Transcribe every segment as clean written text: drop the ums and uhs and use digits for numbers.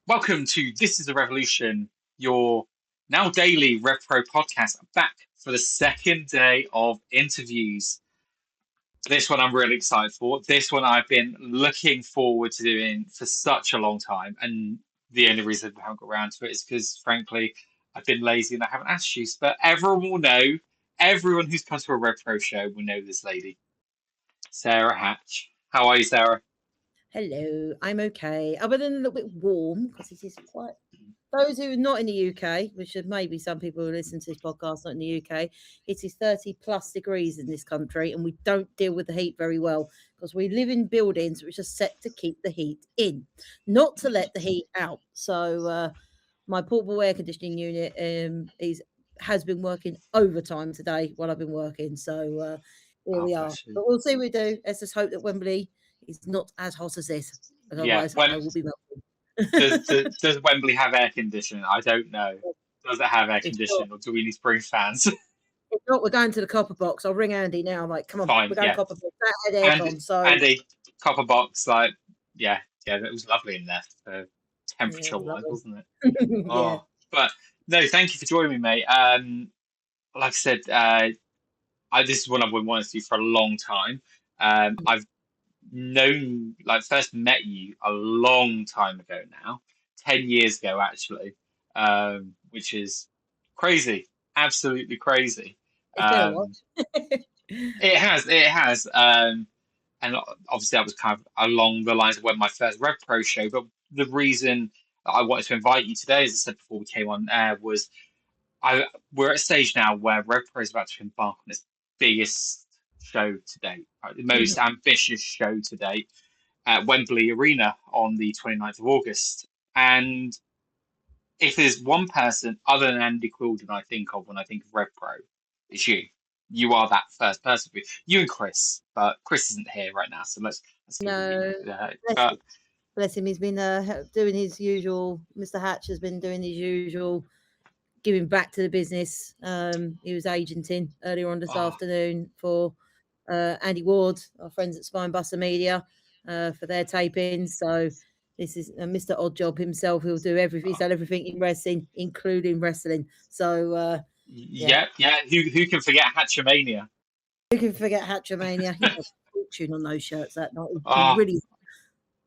Welcome to This is a Revolution, your now daily Revpro podcast. I'm back for the second day of interviews. This one I'm really excited for. This one I've been looking forward to doing for such a long time. And the only reason I haven't got around to it is because, frankly, I've been lazy and I haven't asked you. But everyone will know, everyone who's come to a Revpro show will know this lady, Sarah Hatch. How are you, Sarah? Hello, I'm okay. Other than a little bit warm because it is quite. Those who are not in the UK, which are maybe some people who listen to this podcast not in the UK, it is 30 plus degrees in this country, and we don't deal with the heat very well because we live in buildings which are set to keep the heat in, not to let the heat out. So my portable air conditioning unit has been working overtime today while I've been working. So here we are. Bless you. But we'll see what we do. Let's just hope that Wembley is not as hot as this. Otherwise, I will be melting. Does Wembley have air conditioning? I don't know. Does it have air conditioning, or do we need to bring fans? If not, we're going to the copper box. I'll ring Andy now. I'm like, come on, Fine, we're going yeah. copper box. That had aircon, so Andy, copper box, like, yeah, it was lovely in there, temperature-wise, wasn't it? yeah. Oh, but no, thank you for joining me, mate. Like I said, this is one I've been wanting to do for a long time. I've first met you a long time ago now, 10 years ago actually, which is crazy, absolutely crazy. It's been a while. It has, and obviously that was kind of along the lines of when my first Revpro show. But the reason that I wanted to invite you today, as I said before we came on air, was we're at a stage now where Revpro is about to embark on its biggest show to date, right? The most ambitious show to date at Wembley Arena on the 29th of August. And if there's one person other than Andy Quilden I think of when I think of Revpro, it's you. You are that first person. You and Chris, but Chris isn't here right now, so let's no. Bless him. He's been doing his usual. Mr. Hatch has been doing his usual, giving back to the business. He was agenting earlier on this afternoon for Andy Ward, our friends at Spinebuster Media, for their tapings. So this is Mr. Oddjob himself. He'll do everything. He's done everything in wrestling, including wrestling. So yeah. Who can forget Hatchamania? Who can forget Hatchamania? He had a fortune on those shirts that night. Really.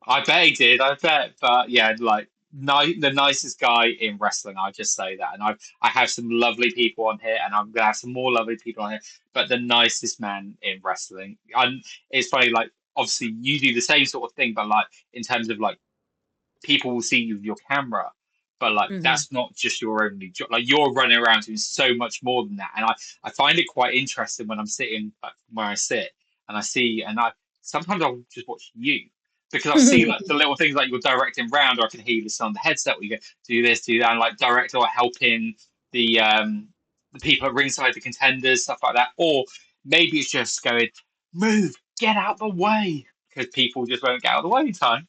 I bet he did. I bet, but yeah, like the nicest guy in wrestling. I just say that, and I have some lovely people on here, and I'm gonna have some more lovely people on here. But the nicest man in wrestling. And it's funny, like obviously you do the same sort of thing, but like in terms of like people will see you with your camera, but like that's not just your only job. Like you're running around doing so much more than that, and I find it quite interesting when I'm sitting like, where I sit, and I see, and sometimes I'll just watch you. Because I've seen like the little things like you're directing round, or I can hear this on the headset where you go, do this, do that, and like direct or helping the people at ringside, the contenders, stuff like that. Or maybe it's just going, move, get out the way, because people just won't get out of the way in time.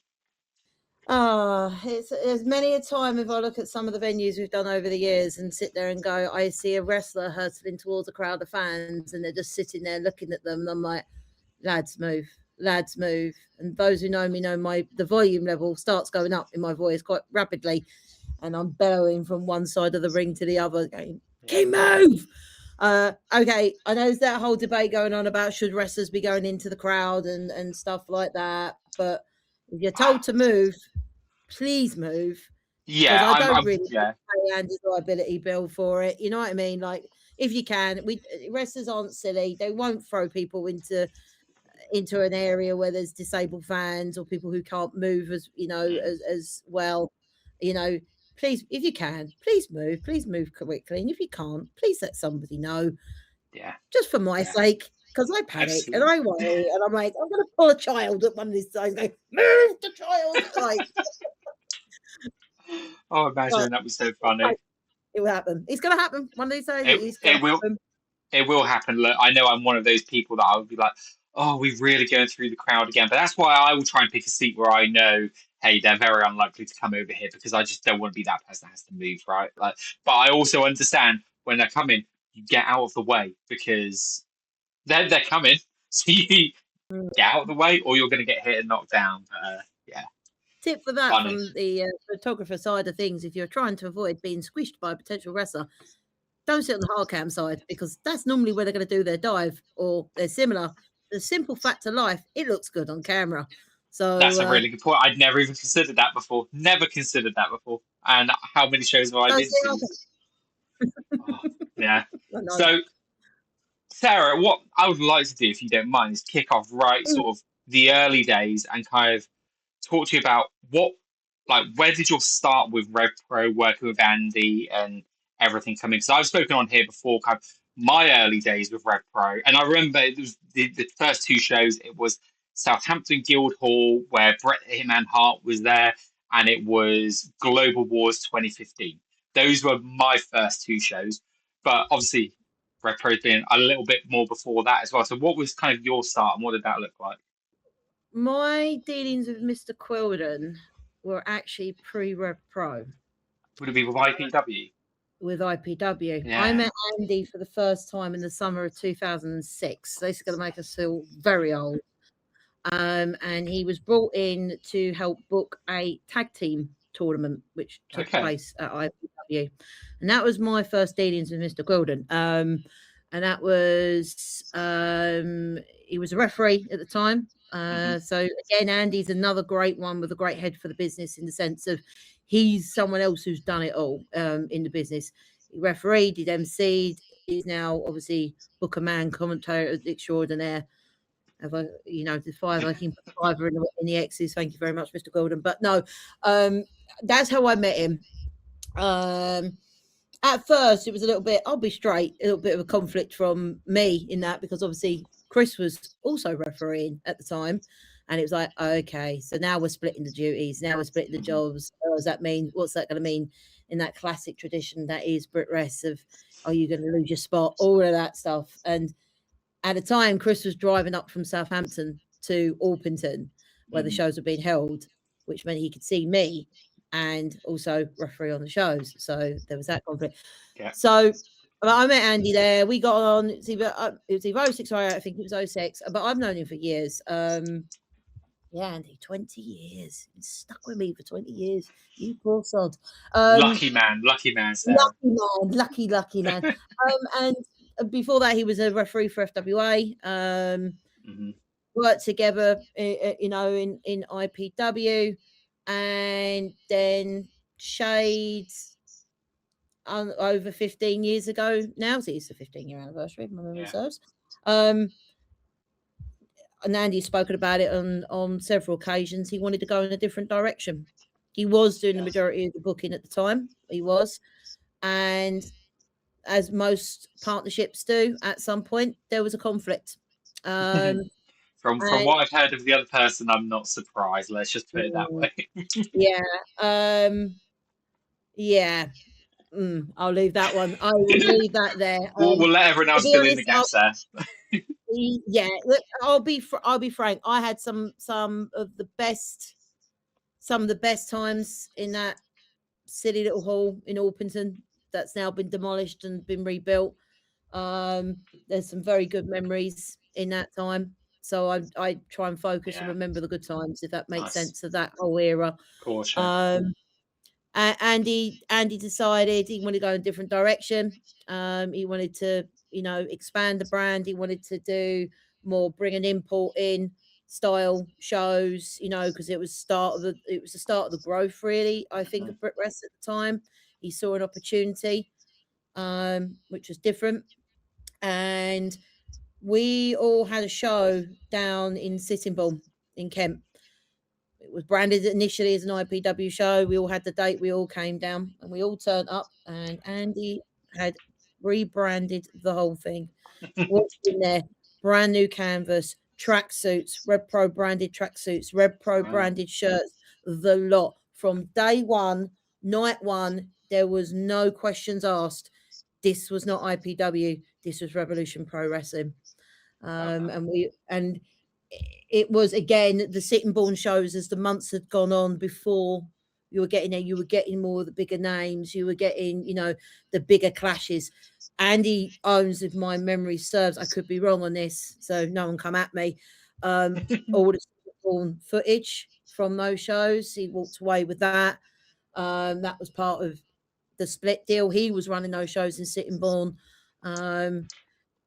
It's as many a time if I look at some of the venues we've done over the years and sit there and go, I see a wrestler hurtling towards a crowd of fans and they're just sitting there looking at them, and I'm like, lads, move. And those who know me know the volume level starts going up in my voice quite rapidly, and I'm bellowing from one side of the ring to the other going, keep move. Okay, I know there's that whole debate going on about should wrestlers be going into the crowd and stuff like that, but if you're told to move, please move. Yeah, I don't really pay Andy's liability bill for it. You know what I mean? Like, if you can, wrestlers aren't silly. They won't throw people into an area where there's disabled fans or people who can't move as well. Please, if you can, please move quickly, and if you can't, please let somebody know. Just for my sake, because I panic and I worry, and I'm like, I'm going to pull a child at one of these times, go, move the child. Like, oh, imagine that was so funny. It will happen. It's going to happen one of these days. It will happen. Look, I know I'm one of those people that I would be like, oh, we're really going through the crowd again. But that's why I will try and pick a seat where I know, hey, they're very unlikely to come over here, because I just don't want to be that person that has to move, right? Like, but I also understand when they're coming, you get out of the way, because they're coming. So you get out of the way, or you're going to get hit and knocked down. tip for that Funny. from the photographer side of things, if you're trying to avoid being squished by a potential wrestler, don't sit on the hard cam side, because that's normally where they're going to do their dive, or they're similar. The simple fact of life, it looks good on camera. So That's a really good point. I'd never even considered that before. Never considered that before. And how many shows have I been to? Oh, yeah. So, Sarah, what I would like to do, if you don't mind, is kick off right sort of the early days and kind of talk to you about where did you start with Revpro, working with Andy and everything coming? Because I've spoken on here before, kind of my early days with Revpro, and I remember it was the first two shows. It was Southampton Guildhall, where Bret Hitman Hart was there, and it was Global Wars 2015. Those were my first two shows, but obviously Revpro's been a little bit more before that as well. So what was kind of your start, and what did that look like? My dealings with Mr. Quilden were actually pre-Revpro. Would it be with IPW? With IPW. Yeah. I met Andy for the first time in the summer of 2006. This is going to make us feel very old. And he was brought in to help book a tag team tournament, which took place at IPW. And that was my first dealings with Mr. Quilden. And that was, he was a referee at the time. So again, Andy's another great one with a great head for the business, in the sense of he's someone else who's done it all in the business. He refereed, he'd MC'd, he's now obviously booker man, commentator extraordinaire. Have I, the five, I can put fiver in the X's. Thank you very much, Mr. Golden. But no, that's how I met him. At first, it was a little bit, I'll be straight, a little bit of a conflict from me in that, because obviously Chris was also refereeing at the time. And it was like, okay, so now we're splitting the duties. Now we're splitting the jobs. What does that mean? What's that going to mean in that classic tradition that is BritWres of, are you going to lose your spot? All of that stuff. And at the time, Chris was driving up from Southampton to Orpington, where the shows were being held, which meant he could see me and also referee on the shows. So there was that conflict. Yeah. So I met Andy there. We got on. It was either 06 or I think it was 06, but I've known him for years. Yeah, Andy, 20 years. He's stuck with me for 20 years. You poor sod. Lucky man, Sarah. Lucky man. And before that, he was a referee for FWA. Worked together, in IPW, and then Shades over 15 years ago. Now it's the 15-year anniversary. My memory serves. And Andy's spoken about it on several occasions. He wanted to go in a different direction. He was doing the majority of the booking at the time. He was, and as most partnerships do, at some point there was a conflict. From what I've heard of the other person, I'm not surprised. Let's just put it that way. I'll leave that one. I will leave that there. We'll let everyone else fill in the gaps there. I'll be frank. I had some of the best times in that silly little hall in Orpington that's now been demolished and been rebuilt. There's some very good memories in that time, so I try and focus and remember the good times, if that makes sense, of that whole era. Of course. Andy decided he wanted to go in a different direction. He wanted to expand the brand. He wanted to do more, bring an import in style shows, because it was the start of the growth, really, I think, of BritWres at the time. He saw an opportunity, which was different, and we all had a show down in Sittingbourne in Kent. It was branded initially as an IPW show. We all had the date. We all came down and we all turned up, and Andy had rebranded the whole thing. What's in there? Brand new canvas, tracksuits, Revpro branded tracksuits, Revpro branded shirts, the lot. From day one, night one, there was no questions asked. This was not IPW. This was Revolution Pro Wrestling. And it was, again, the Sittingbourne shows, as the months had gone on before you were getting there, you were getting more of the bigger names, you were getting, the bigger clashes. Andy owns, if my memory serves, I could be wrong on this, so no one come at me, all the Sittingbourne footage from those shows. He walked away with that. That was part of the split deal. He was running those shows in Sittingbourne. And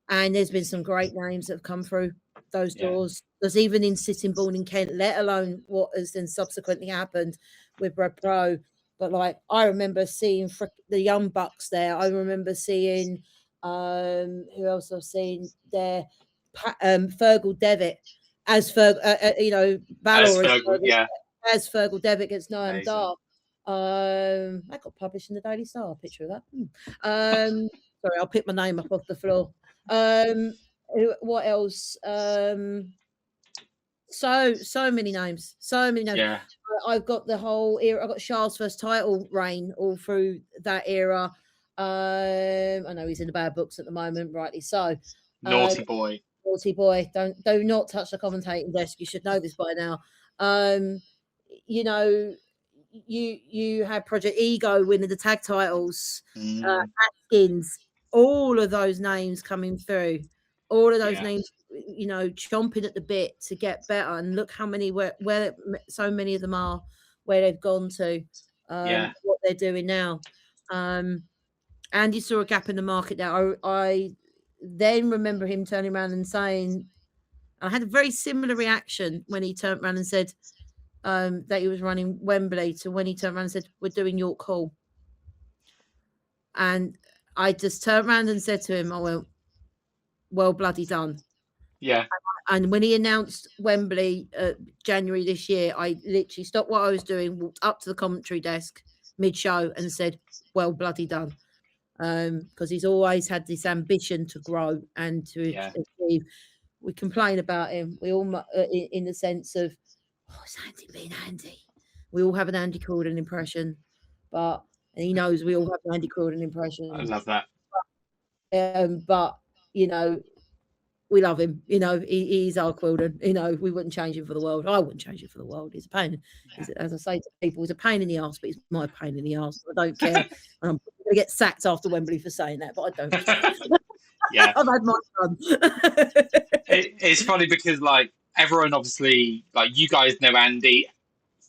there's been some great names that have come through those doors. There's even in Sittingbourne in Kent, let alone what has then subsequently happened with Revpro. But like, I remember seeing the Young Bucks there. I remember seeing who else I've seen there? Fergal Devitt as Balor as Fergal Devitt against Noam Dar. That got published in the Daily Star. A picture of that. Sorry, I'll pick my name up off the floor. What else? So many names. Yeah. I've got the whole era. I've got Charles' first title reign all through that era. I know he's in the bad books at the moment, rightly so. Naughty boy. Do not touch the commentating desk. You should know this by now. You had Project Ego winning the tag titles, Atkins, all of those names coming through, all of those names, chomping at the bit to get better. And look how many where so many of them are where they've gone to, what they're doing now. And you saw a gap in the market there. I then remember him turning around and saying, I had a very similar reaction when he turned around and said that he was running Wembley to when he turned around and said, we're doing York Hall. And I just turned around and said to him, I went, well bloody done. Yeah. And when he announced Wembley January this year, I literally stopped what I was doing, walked up to the commentary desk mid-show and said, well bloody done. Because he's always had this ambition to grow and to achieve. We complain about him. We all, in the sense of, is Andy being Andy? We all have an Andy Corden impression, and he knows we all have an Andy Corden impression. I love that. But we love him. He's our Corden. We wouldn't change him for the world. I wouldn't change it for the world. He's a pain. As I say to people, he's a pain in the arse, but he's my pain in the arse. I don't care. I'm going to get sacked after Wembley for saying that, but I don't care. Yeah. I've had my fun. It's funny because, like, everyone obviously, like, you guys know Andy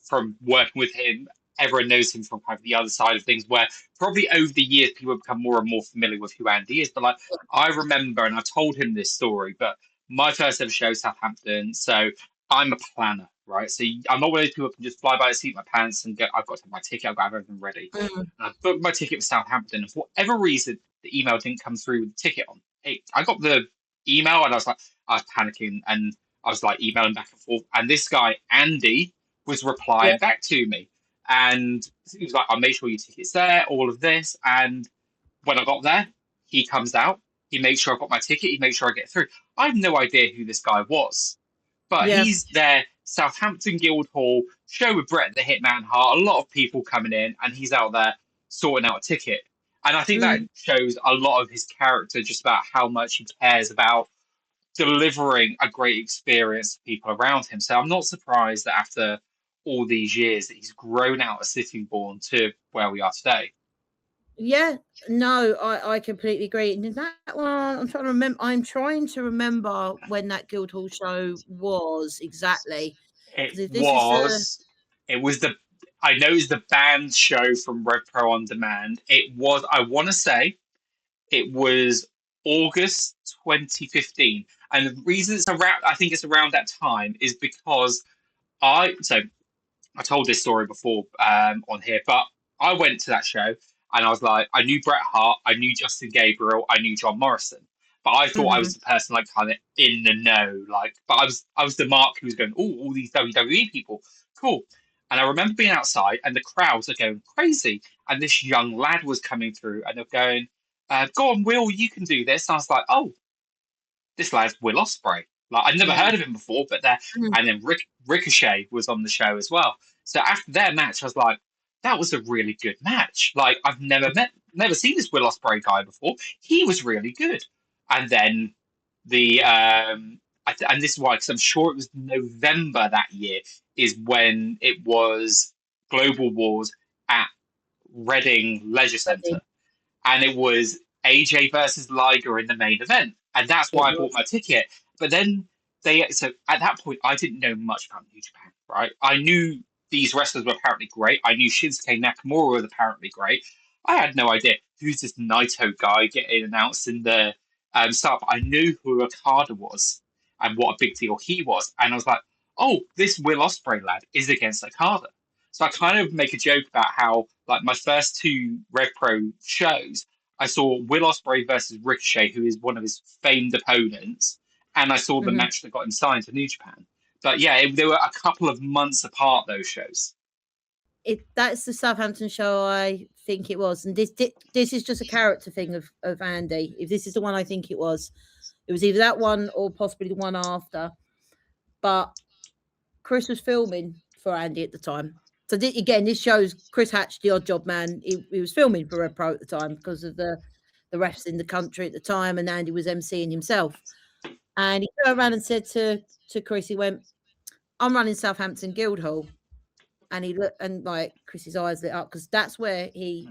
from working with him. Everyone knows him from kind of the other side of things, where probably over the years people have become more and more familiar with who Andy is. But like, I remember, and I told him this story, but my first ever show, Southampton. So I'm a planner, right? So I'm not one of those people who can just fly by the seat of my pants and I've got to have my ticket, I've got to have everything ready. And I booked my ticket for Southampton, and for whatever reason, the email didn't come through with the ticket on. I got the email and I was panicking, and I was like emailing back and forth. And this guy, Andy, was replying back to me. And he was like, I'll make sure your ticket's there, all of this. And when I got there, he comes out. He makes sure I got my ticket. He makes sure I get through. I have no idea who this guy was. But he's there, Southampton Guildhall, show with Bret the Hitman Hart, a lot of people coming in, and he's out there sorting out a ticket. And I think that shows a lot of his character, just about how much he cares about delivering a great experience to people around him. So I'm not surprised that after all these years that he's grown out of Sittingbourne to where we are today. Yeah, no, I completely agree. And that one, I'm trying to remember when that Guildhall show was exactly. It was the band show from Revpro On Demand. It was, I want to say, it was August 2015. And the reason I think it's around that time is because I told this story before on here, but I went to that show and I was like, I knew Bret Hart, I knew Justin Gabriel, I knew John Morrison, but I thought I was the person like kind of in the know, like. But I was the mark who was going, oh, all these WWE people, cool. And I remember being outside and the crowds are going crazy, and this young lad was coming through and they're going, go on, Will, you can do this. And I was like, oh, this lad's Will Ospreay. Like, I'd never heard of him before, but and then Ricochet was on the show as well. So after their match, I was like, that was a really good match. Like, I've never seen this Will Ospreay guy before. He was really good. And then and this is why, because I'm sure it was November that year, is when it was Global Wars at Reading Leisure Centre. And it was AJ versus Liger in the main event. And that's why I bought my ticket. But then at that point, I didn't know much about New Japan, right? I knew these wrestlers were apparently great. I knew Shinsuke Nakamura was apparently great. I had no idea who's this Naito guy getting announced in the stuff. I knew who Okada was and what a big deal he was. And I was like, oh, this Will Ospreay lad is against Okada. So I kind of make a joke about how, like, my first two Revpro shows, I saw Will Ospreay versus Ricochet, who is one of his famed opponents, and I saw the Mhm. match that got him signed to New Japan. But yeah, they were a couple of months apart, those shows. That's the Southampton show I think it was, and this is just a character thing of Andy. If this is the one I think it was either that one or possibly the one after. But Chris was filming for Andy at the time. So again, this shows Chris Hatch, the odd job man. He was filming for Revpro at the time because of the refs in the country at the time, and Andy was emceeing himself. And he turned around and said to Chris, he went, "I'm running Southampton Guildhall." And he looked, and like Chris's eyes lit up because that's where he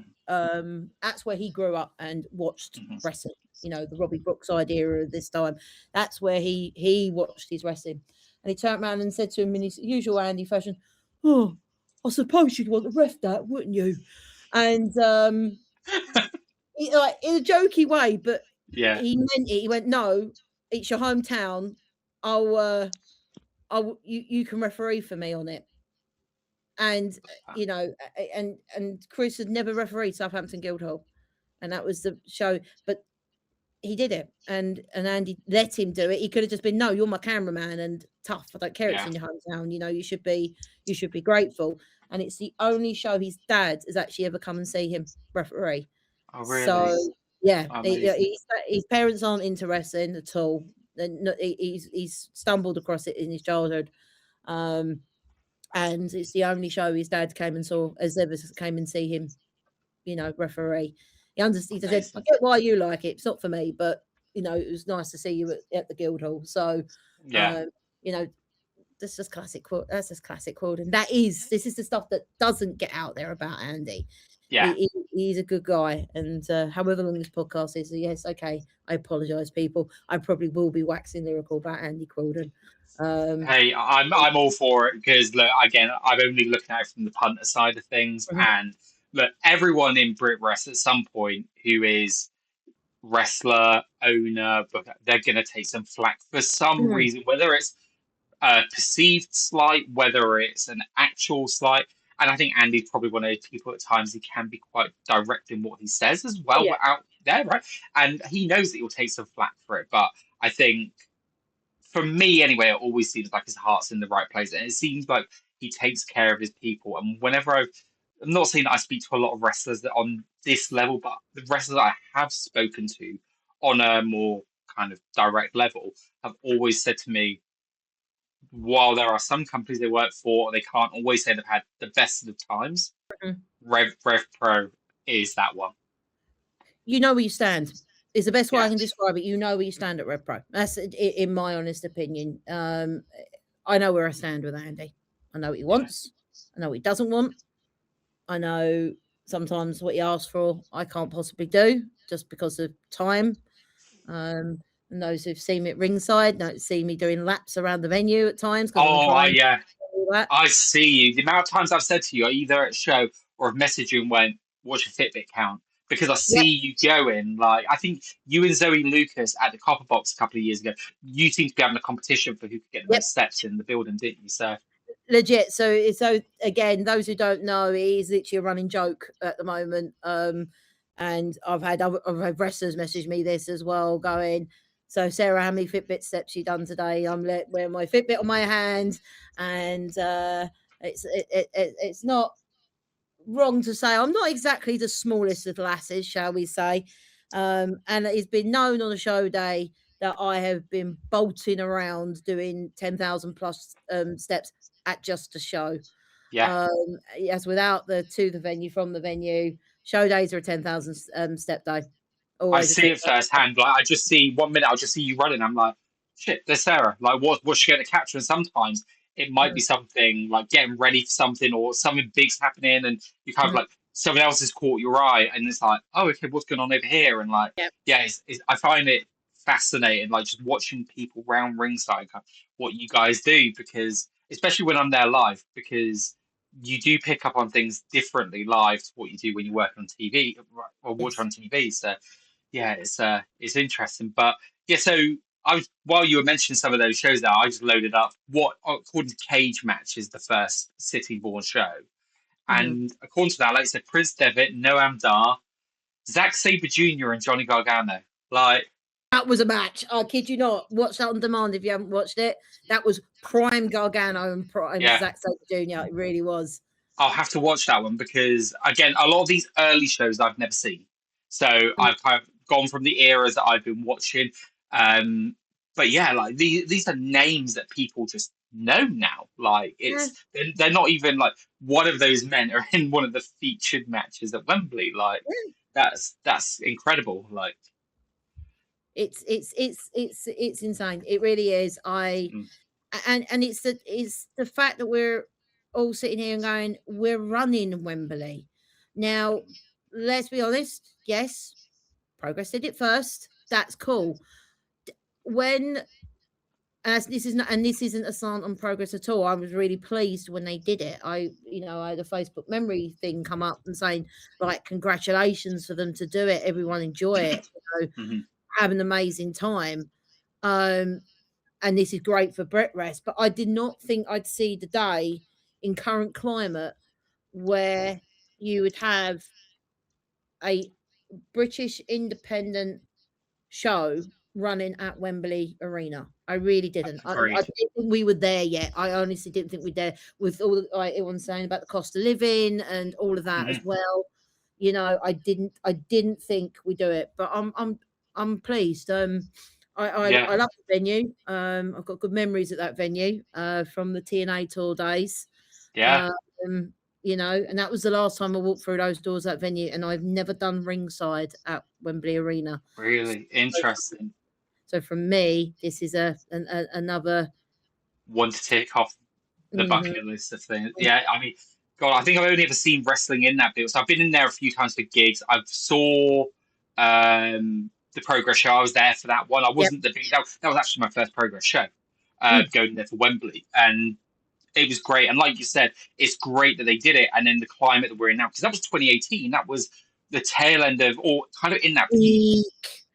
grew up and watched wrestling. You know, the Robbie Brooks idea of this time. That's where he watched his wrestling. And he turned around and said to him in his usual Andy fashion, "Oh, I suppose you'd want to ref that, wouldn't you?" And like in a jokey way, but Yeah. he meant it. He went, "No, it's your hometown. You can referee for me on it." And you know, and Chris had never refereed Southampton Guildhall, and that was the show. But he did it, and Andy let him do it. He could have just been, "No, you're my cameraman, and tough. I don't care. It's Yeah. in your hometown. You know, you should be grateful." And it's the only show his dad has actually ever come and see him referee. Oh, really? So yeah, Amazing. his parents aren't into wrestling at all. He's stumbled across it in his childhood. And it's the only show his dad came and saw, as ever came and see him, you know, referee. He said, "I Amazing. get why you like it. It's not for me, but you know, it was nice to see you at the Guildhall." So, Yeah. you know, that's just classic. That's just classic quote, and this is the stuff that doesn't get out there about Andy. Yeah. He's a good guy, and however long this podcast is, yes, okay, I apologise, people. I probably will be waxing lyrical about Andy Quilden. Hey, I'm all for it because look, again, I'm only looking at it from the punter side of things, Mhm. and look, everyone in BritWres at some point who is wrestler, owner, but they're going to take some flack for some Mhm. reason, whether it's a perceived slight, whether it's an actual slight. And I think Andy's probably one of those people at times he can be quite direct in what he says as Oh well yeah. out there, right? And he knows that he'll take some flack for it. But I think for me anyway, it always seems like his heart's in the right place. And it seems like he takes care of his people. And whenever I'm not saying that I speak to a lot of wrestlers that on this level, but the wrestlers that I have spoken to on a more kind of direct level have always said to me, while there are some companies they work for, they can't always say they've had the best of times. Mhm. Rev Pro is that one. You know where you stand. Is the best way Yeah, I can describe it. You know where you stand at Revpro. That's in my honest opinion. I know where I stand with Andy. I know what he yeah. wants. I know what he doesn't want. I know sometimes what he asks for I can't possibly do just because of time. And those who've seen me at ringside know see me doing laps around the venue at times because I'm trying to Yeah. do that. I see you. The amount of times I've said to you, either at a show or I've messaged you and went, "What's your Fitbit count?" Because I see Yep, you going. Like I think you and Zoe Lucas at the Copper Box a couple of years ago, you seemed to be having a competition for who could get the yep. most steps in the building, didn't you? So Legit. So again, those who don't know, it is literally a running joke at the moment. And I've had wrestlers message me this as well, going, "So Sarah, how many Fitbit steps you done today?" I'm wearing my Fitbit on my hand, and it's not wrong to say I'm not exactly the smallest of lasses, shall we say. And it's been known on a show day that I have been bolting around doing 10,000 plus steps at just a show. yeah. Yes, without the to the venue, from the venue. Show days are a 10,000 step day. I Always a see it 10,000. firsthand. Like I just see 1 minute, I'll just see you running. I'm like, shit, there's Sarah. Like, what's she going to capture? And sometimes it might be Mhm, something like getting ready for something or something big's happening, and you kind of mhm. like someone else has caught your eye, and it's like, oh, okay, what's going on over here? And like, Yeah. yeah, I find it fascinating, like just watching people round ringside, kind of what you guys do, because especially when I'm there live, because you do pick up on things differently live to what you do when you work on TV or watch Yes. on TV. So yeah, it's interesting. But yeah, so I was while you were mentioning some of those shows there, I just loaded up what according to Cage Match is the first Sittingbourne show. Mm-hmm. And according to that, like I said, Prince Devitt, Noam Dar, Zack Sabre Jr. and Johnny Gargano. Like That was a match. I kid you not. Watch that on demand if you haven't watched it. That was prime Gargano and prime yeah, Zack Sabre Jr. It really was. I'll have to watch that one because again, a lot of these early shows I've never seen. So Mm. I've kind of gone from the eras that I've been watching. Um, but yeah, like these are names that people just know now. Like Yeah. they're not even like one of those men are in one of the featured matches at Wembley. Like that's incredible. Like It's insane. It really is. mm, And it's the fact that we're all sitting here and going, we're running Wembley. Now, let's be honest. Yes, Progress did it first. That's cool. When as this is not, and this isn't a slant on Progress at all. I was really pleased when they did it. I had a Facebook memory thing come up and saying, like, congratulations for them to do it. Everyone enjoy it. mhm. Have an amazing time. And this is great for BritWres. But I did not think I'd see the day in current climate where you would have a British independent show running at Wembley Arena. I really didn't. I Agreed. didn't think we were there yet. I honestly didn't think we're there with all like everyone's saying about the cost of living and all of that as Mhm. well. I didn't think we do it, but I'm pleased. Yeah, I love the venue. I've got good memories at that venue from the TNA tour days. yeah, Um, and that was the last time I walked through those doors that venue, and I've never done ringside at Wembley Arena. really interesting. So from me, this is another. One to tick off the Mhm. bucket list of things. Yeah, I mean, God, I think I've only ever seen wrestling in that build. So I've been in there a few times for gigs. I saw the Progress show. I was there for that one. I Yep. wasn't the big. That was actually my first Progress show. Mm. Going there for Wembley, and it was great. And like you said, it's great that they did it. And then the climate that we're in now, because that was 2018. That was the tail end of, or kind of in that peak. Eek.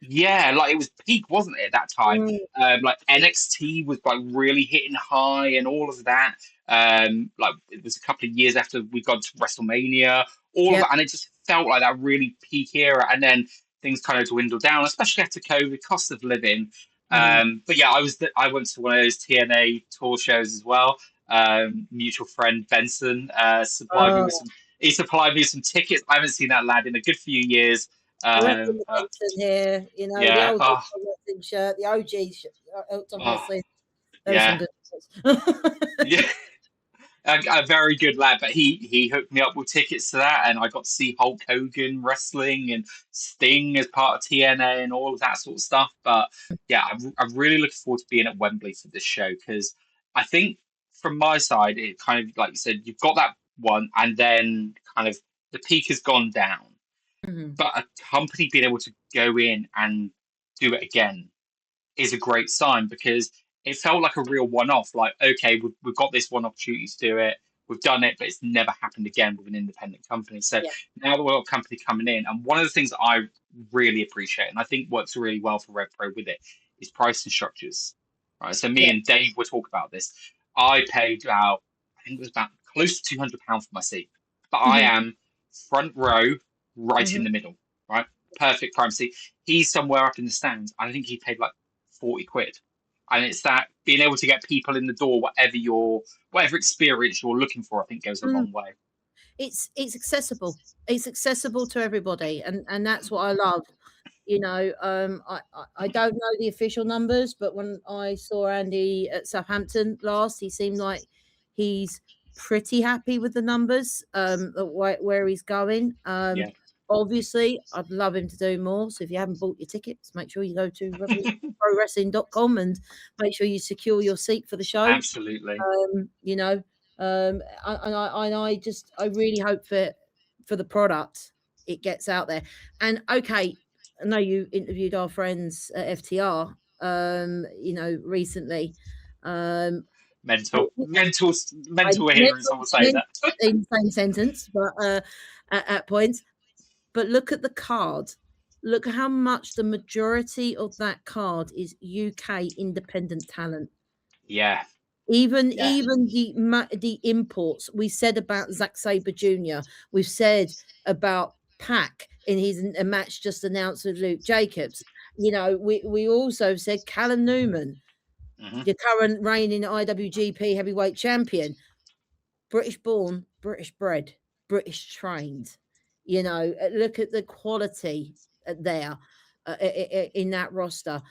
Yeah, like it was peak, wasn't it, at that time? Mm. Like NXT was like really hitting high and all of that. Like it was a couple of years after we got to WrestleMania, all of Yep. that, and it just felt like that really peak era. And then things kind of dwindled down, especially after COVID, cost of living. Mhm. But yeah, I went to one of those TNA tour shows as well. Mutual friend Benson supplied me with Oh, some. He supplied me with some tickets. I haven't seen that lad in a good few years. wrestling But Benson here. The yeah. old Oh, wrestling shirt, the OG Elton oh, Wrestling. There were some yeah. good ones. Yeah. A very good lad, but he hooked me up with tickets to that, and I got to see Hulk Hogan wrestling and Sting as part of TNA and all of that sort of stuff. But yeah, I'm really looking forward to being at Wembley for this show because I think from my side, it kind of like you said, you've got that one, and then kind of the peak has gone down, Mhm. but a company being able to go in and do it again is a great sign because it felt like a real one-off. Like, okay, we've got this one opportunity to do it. We've done it, but it's never happened again with an independent company. So Yeah. now that we've got a company coming in, and one of the things that I really appreciate, and I think works really well for Revpro with it, is pricing structures. Right. So me Yeah. and Dave will talk about this. I paid about, I think it was about close to £200 for my seat, but I Mhm. am front row, right in Mhm. the middle. Right, perfect prime seat. He's somewhere up in the stands. I think he paid like 40 quid. And it's that being able to get people in the door, whatever experience you're looking for, I think goes a Mm. long way. It's accessible. It's accessible to everybody, and that's what I love. I don't know the official numbers, but when I saw Andy at Southampton last, he seemed like he's pretty happy with the numbers, where he's going. Yeah. Obviously, I'd love him to do more. So if you haven't bought your tickets, make sure you go to prowrestling.com and make sure you secure your seat for the show. Absolutely. Um, you know, I really hope for the product it gets out there. And okay, I know you interviewed our friends at FTR, recently. Um, mental hearing someone say that. In the same sentence, but at points. But look at the card. Look how much the majority of that card is UK independent talent. Yeah. Even the imports. We said about Zack Sabre Jr. We've said about Pac in his a match just announced with Luke Jacobs. You know, we also said Callum Newman, the current reigning IWGP heavyweight champion, British born, British bred, British trained. You know, look at the quality there in that roster.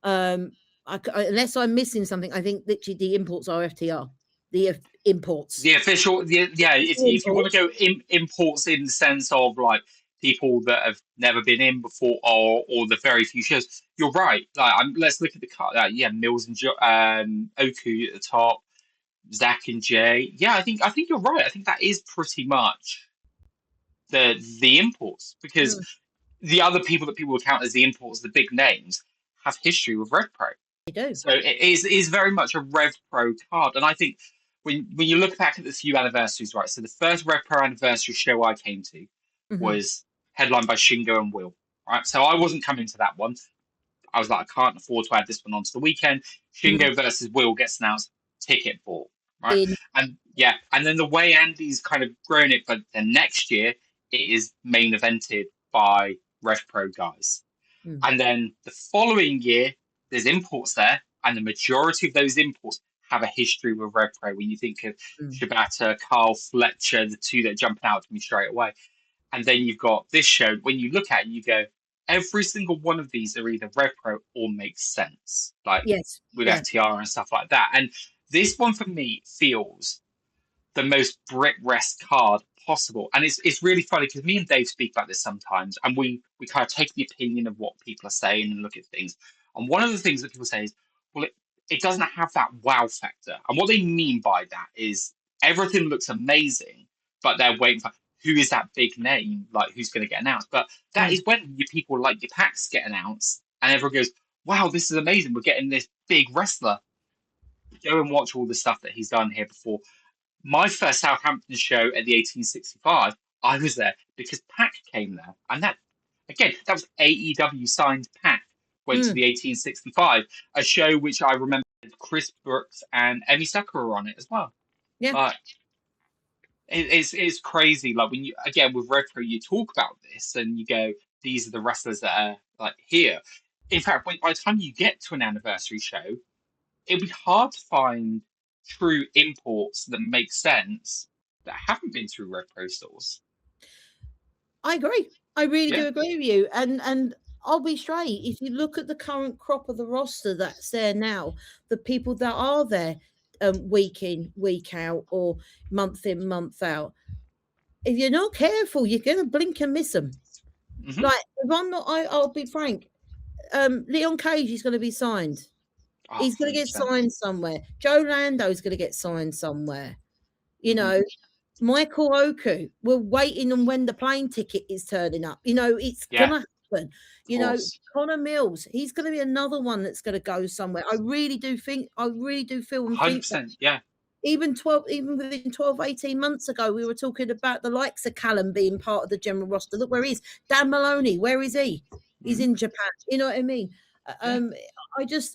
Unless I'm missing something, I think literally the imports are FTR. The imports. The official, if you want to go imports in the sense of like people that have never been in before or the very few shows, you're right. Like, let's look at the card. Mills and Oku at the top, Zach and Jay. Yeah, I think you're right. I think that is pretty much the imports, because the other people that people would count as the imports, the big names, have history with Revpro. They do. So it is very much a Revpro card, and I think when you look back at the few anniversaries, right? So the first Revpro anniversary show I came to was headlined by Shingo and Will, right? So I wasn't coming to that one. I was like, I can't afford to add this one onto the weekend. Shingo versus Will gets announced, ticket bought, right? And then the way Andy's kind of grown it, but the next year it is main evented by Revpro guys. And then the following year, there's imports there, and the majority of those imports have a history with Revpro. When you think of Shibata, Carl Fletcher, the two that are jumping out to me straight away. And then you've got this show. When you look at it, you go, every single one of these are either Revpro or makes sense. Like with FTR and stuff like that. And this one for me feels the most BritWres card possible. And it's really funny because me and Dave speak about this sometimes, and we kind of take the opinion of what people are saying and look at things. And one of the things that people say is, well, it doesn't have that wow factor. And what they mean by that is everything looks amazing, but they're waiting for who is that big name, like who's going to get announced. But that is when your people like your packs get announced, and everyone goes, wow, this is amazing. We're getting this big wrestler. Go and watch all the stuff that he's done here before. My first Southampton show at the 1865, I was there because Pac came there. And that was AEW signed Pac. Went to the 1865, a show which I remember Chris Brooks and Emi Sakura were on it as well. Yeah. It's crazy. Like when you, again, with Revpro, you talk about this and you go, these are the wrestlers that are like here. In fact, by the time you get to an anniversary show, it'd be hard to find true imports that make sense that haven't been through Revpro stores. I agree. I really do agree with you. And I'll be straight. If you look at the current crop of the roster that's there now, the people that are there week in, week out, or month in, month out, if you're not careful, you're going to blink and miss them. Like, if I'm not, I'll be frank. Leon Cage is going to be signed. He's going to get signed somewhere. Joe Lando's going to get signed somewhere. You know, Michael Oku, we're waiting on when the plane ticket is turning up. You know, it's going to happen. You know, Connor Mills, he's going to be another one that's going to go somewhere. I really do feel and 100%, think even within 12, 18 months ago, we were talking about the likes of Callum being part of the general roster. Look where he is. Dan Maloney, where is he? He's in Japan. You know what I mean?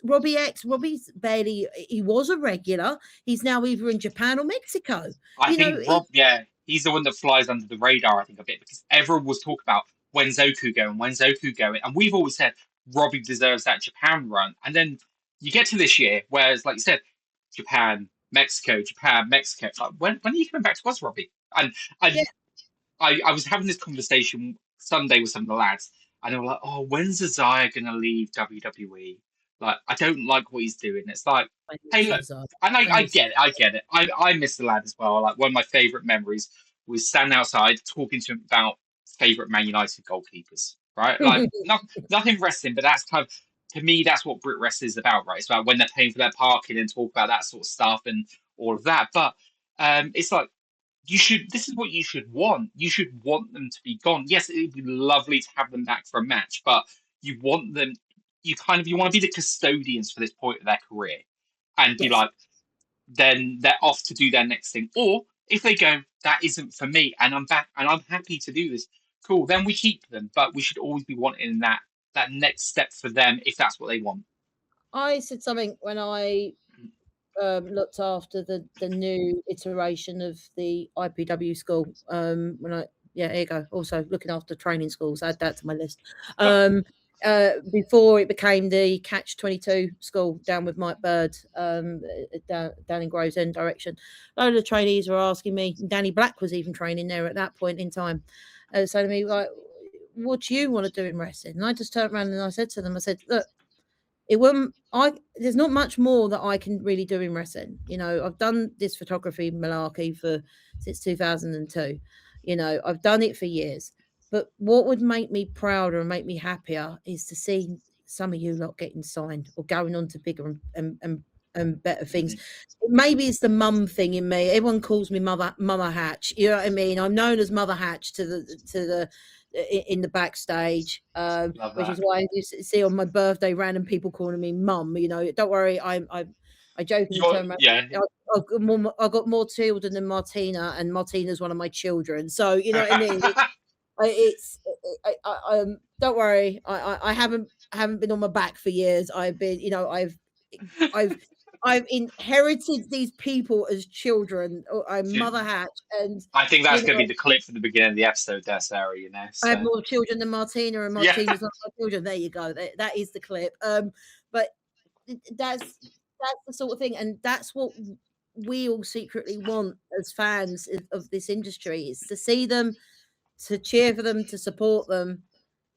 Robbie's barely, he was a regular. He's now either in Japan or Mexico. I think Rob, he's the one that flies under the radar, I think, a bit, because everyone was talking about when's Oku going? And we've always said Robbie deserves that Japan run. And then you get to this year, whereas, like you said, Japan, Mexico. It's like, when are you coming back to us, Robbie? And I was having this conversation Sunday with some of the lads, and they were like, oh, when's Isaiah going to leave WWE? Like, I don't like what he's doing. It's like, hey, look, and I get it. I miss the lad as well. Like, one of my favourite memories was standing outside talking to him about favourite Man United goalkeepers, right? Like, nothing wrestling, but that's kind of, to me, that's what BritWres is about, right? It's about when they're paying for their parking and talk about that sort of stuff and all of that. But it's like, this is what you should want. You should want them to be gone. Yes, it would be lovely to have them back for a match, but you want them, you want to be the custodians for this point of their career and be like, then they're off to do their next thing. Or if they go, that isn't for me, and I'm back and I'm happy to do this, cool, then we keep them. But we should always be wanting that next step for them if that's what they want. I said something when I looked after the new iteration of the IPW school. Here you go. Also looking after training schools. Add that to my list. Before it became the Catch 22 school down with Mike Bird, down in Gravesend direction. A load of the trainees were asking me. Danny Black was even training there at that point in time. Saying to me, like, what do you want to do in wrestling? And I just turned around and I said to them, I said, look, there's not much more that I can really do in wrestling. You know, I've done this photography malarkey since 2002. You know, I've done it for years. But what would make me prouder and make me happier is to see some of you lot getting signed or going on to bigger and better things. Maybe it's the mum thing in me. Everyone calls me Mama Hatch. You know what I mean? I'm known as Mother Hatch in the backstage, which is why you see on my birthday random people calling me mum. You know, don't worry, I jokingly turn around. Yeah. I've got more children than Martina, and Martina's one of my children. So you know what I mean. Don't worry, I haven't been on my back for years. I've been, you know, I've inherited these people as children. I'm Mother Hatch, and I think that's going to be the clip from the beginning of the episode there, Sarah. You know, so. I have more children than Martina, and Martina's not my children. There you go. That is the clip. But that's the sort of thing, and that's what we all secretly want as fans of this industry, is to see them, to cheer for them, to support them,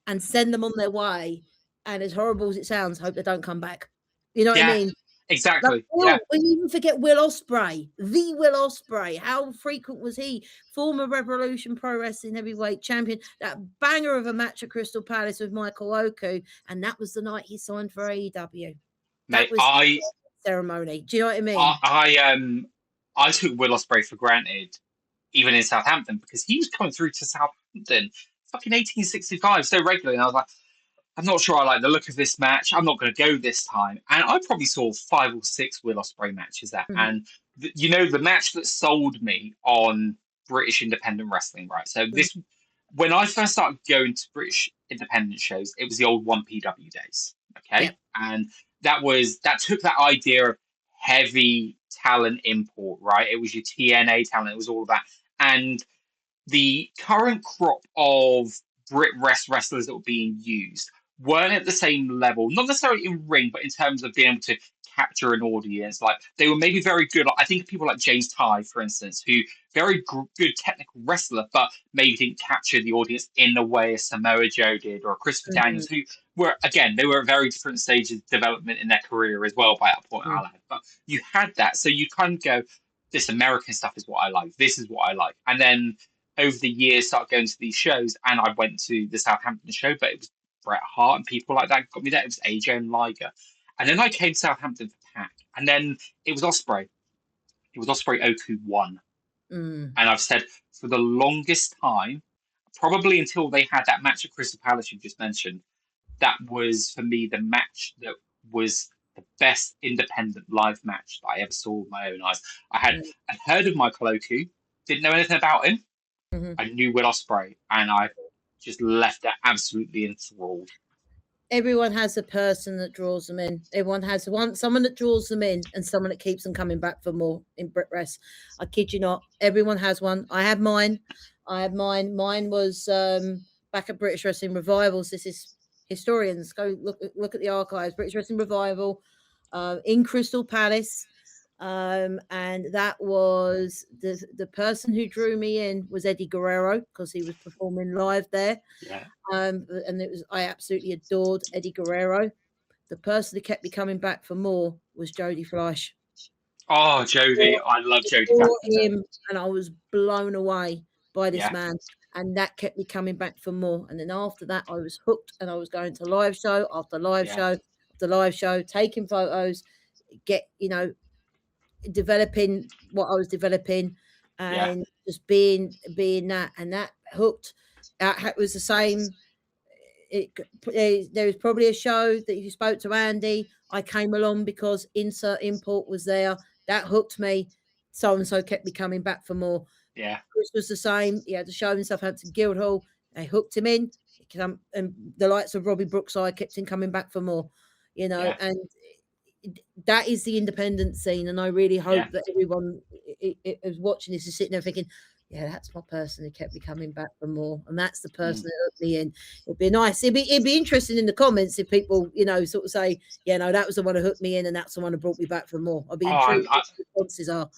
and send them on their way. And as horrible as it sounds, hope they don't come back. You know what I mean? Exactly. We even forget Will Ospreay, the Will Ospreay. How frequent was he? Former Revolution Pro Wrestling heavyweight champion. That banger of a match at Crystal Palace with Michael Oku, and that was the night he signed for AEW. That was the ceremony. Do you know what I mean? I took Will Ospreay for granted, even in Southampton, because he was coming through to Southampton fucking 1865 so regularly, and I was like, I'm not sure I like the look of this match. I'm not going to go this time. And I probably saw 5 or 6 Will Ospreay matches there. And, you know, the match that sold me on British independent wrestling, right? So when I first started going to British independent shows, it was the old 1PW days, okay? Yeah. And that took that idea of heavy talent import, right? It was your TNA talent. It was all of that. And the current crop of BritWres wrestlers that were being used weren't at the same level, not necessarily in ring, but in terms of being able to capture an audience. Like, they were maybe very good. I think people like James Ty, for instance, who very good technical wrestler, but maybe didn't capture the audience in the way a Samoa Joe did, or a Christopher Daniels, who were, again, they were at very different stages of development in their career as well by that point. But you had that. So you kind of go, this American stuff is what I like. This is what I like. And then over the years, started going to these shows, and I went to the Southampton show, but it was Bret Hart and people like that got me there. It was AJ and Liger. And then I came to Southampton for Pac. And then it was Ospreay. It was Ospreay Oku 1. And I've said for the longest time, probably until they had that match at Crystal Palace you just mentioned, that was for me the match that was the best independent live match that I ever saw with my own eyes. I'd heard of Michael Oku, didn't know anything about him. I knew Will Ospreay, and I just left that absolutely enthralled. Everyone has a person that draws them in. Everyone has someone that draws them in, and someone that keeps them coming back for more in BritWres. I kid you not. Everyone has one. I have mine. Mine was back at British Wrestling Revivals. This is historians. Go look at the archives. British Wrestling Revival in Crystal Palace. And that was the person who drew me in was Eddie Guerrero, because he was performing live there. Yeah. And I absolutely adored Eddie Guerrero. The person who kept me coming back for more was Jody Fleisch. Oh, Jody. I love Jody. Him, and I was blown away by this man. And that kept me coming back for more. And then after that, I was hooked, and I was going to live show after live show after live show, taking photos, developing what I was developing, and just being that, and that hooked. It was the same. There was probably a show that you spoke to Andy. I came along because Insert Import was there, That hooked me. So and so kept me coming back for more. Yeah. Chris was the same. He had a show in Southampton Guildhall. They hooked him in. And the likes of Robbie Brookside kept him coming back for more, Yeah. and that is the independent scene. And I really hope that everyone is watching this is sitting there thinking, yeah, that's my person who kept me coming back for more. And that's the person that hooked me in. It'd be nice. It'd be interesting in the comments if people, sort of say, yeah, no, that was the one who hooked me in and that's the one who brought me back for more. I'd be intrigued what the responses are.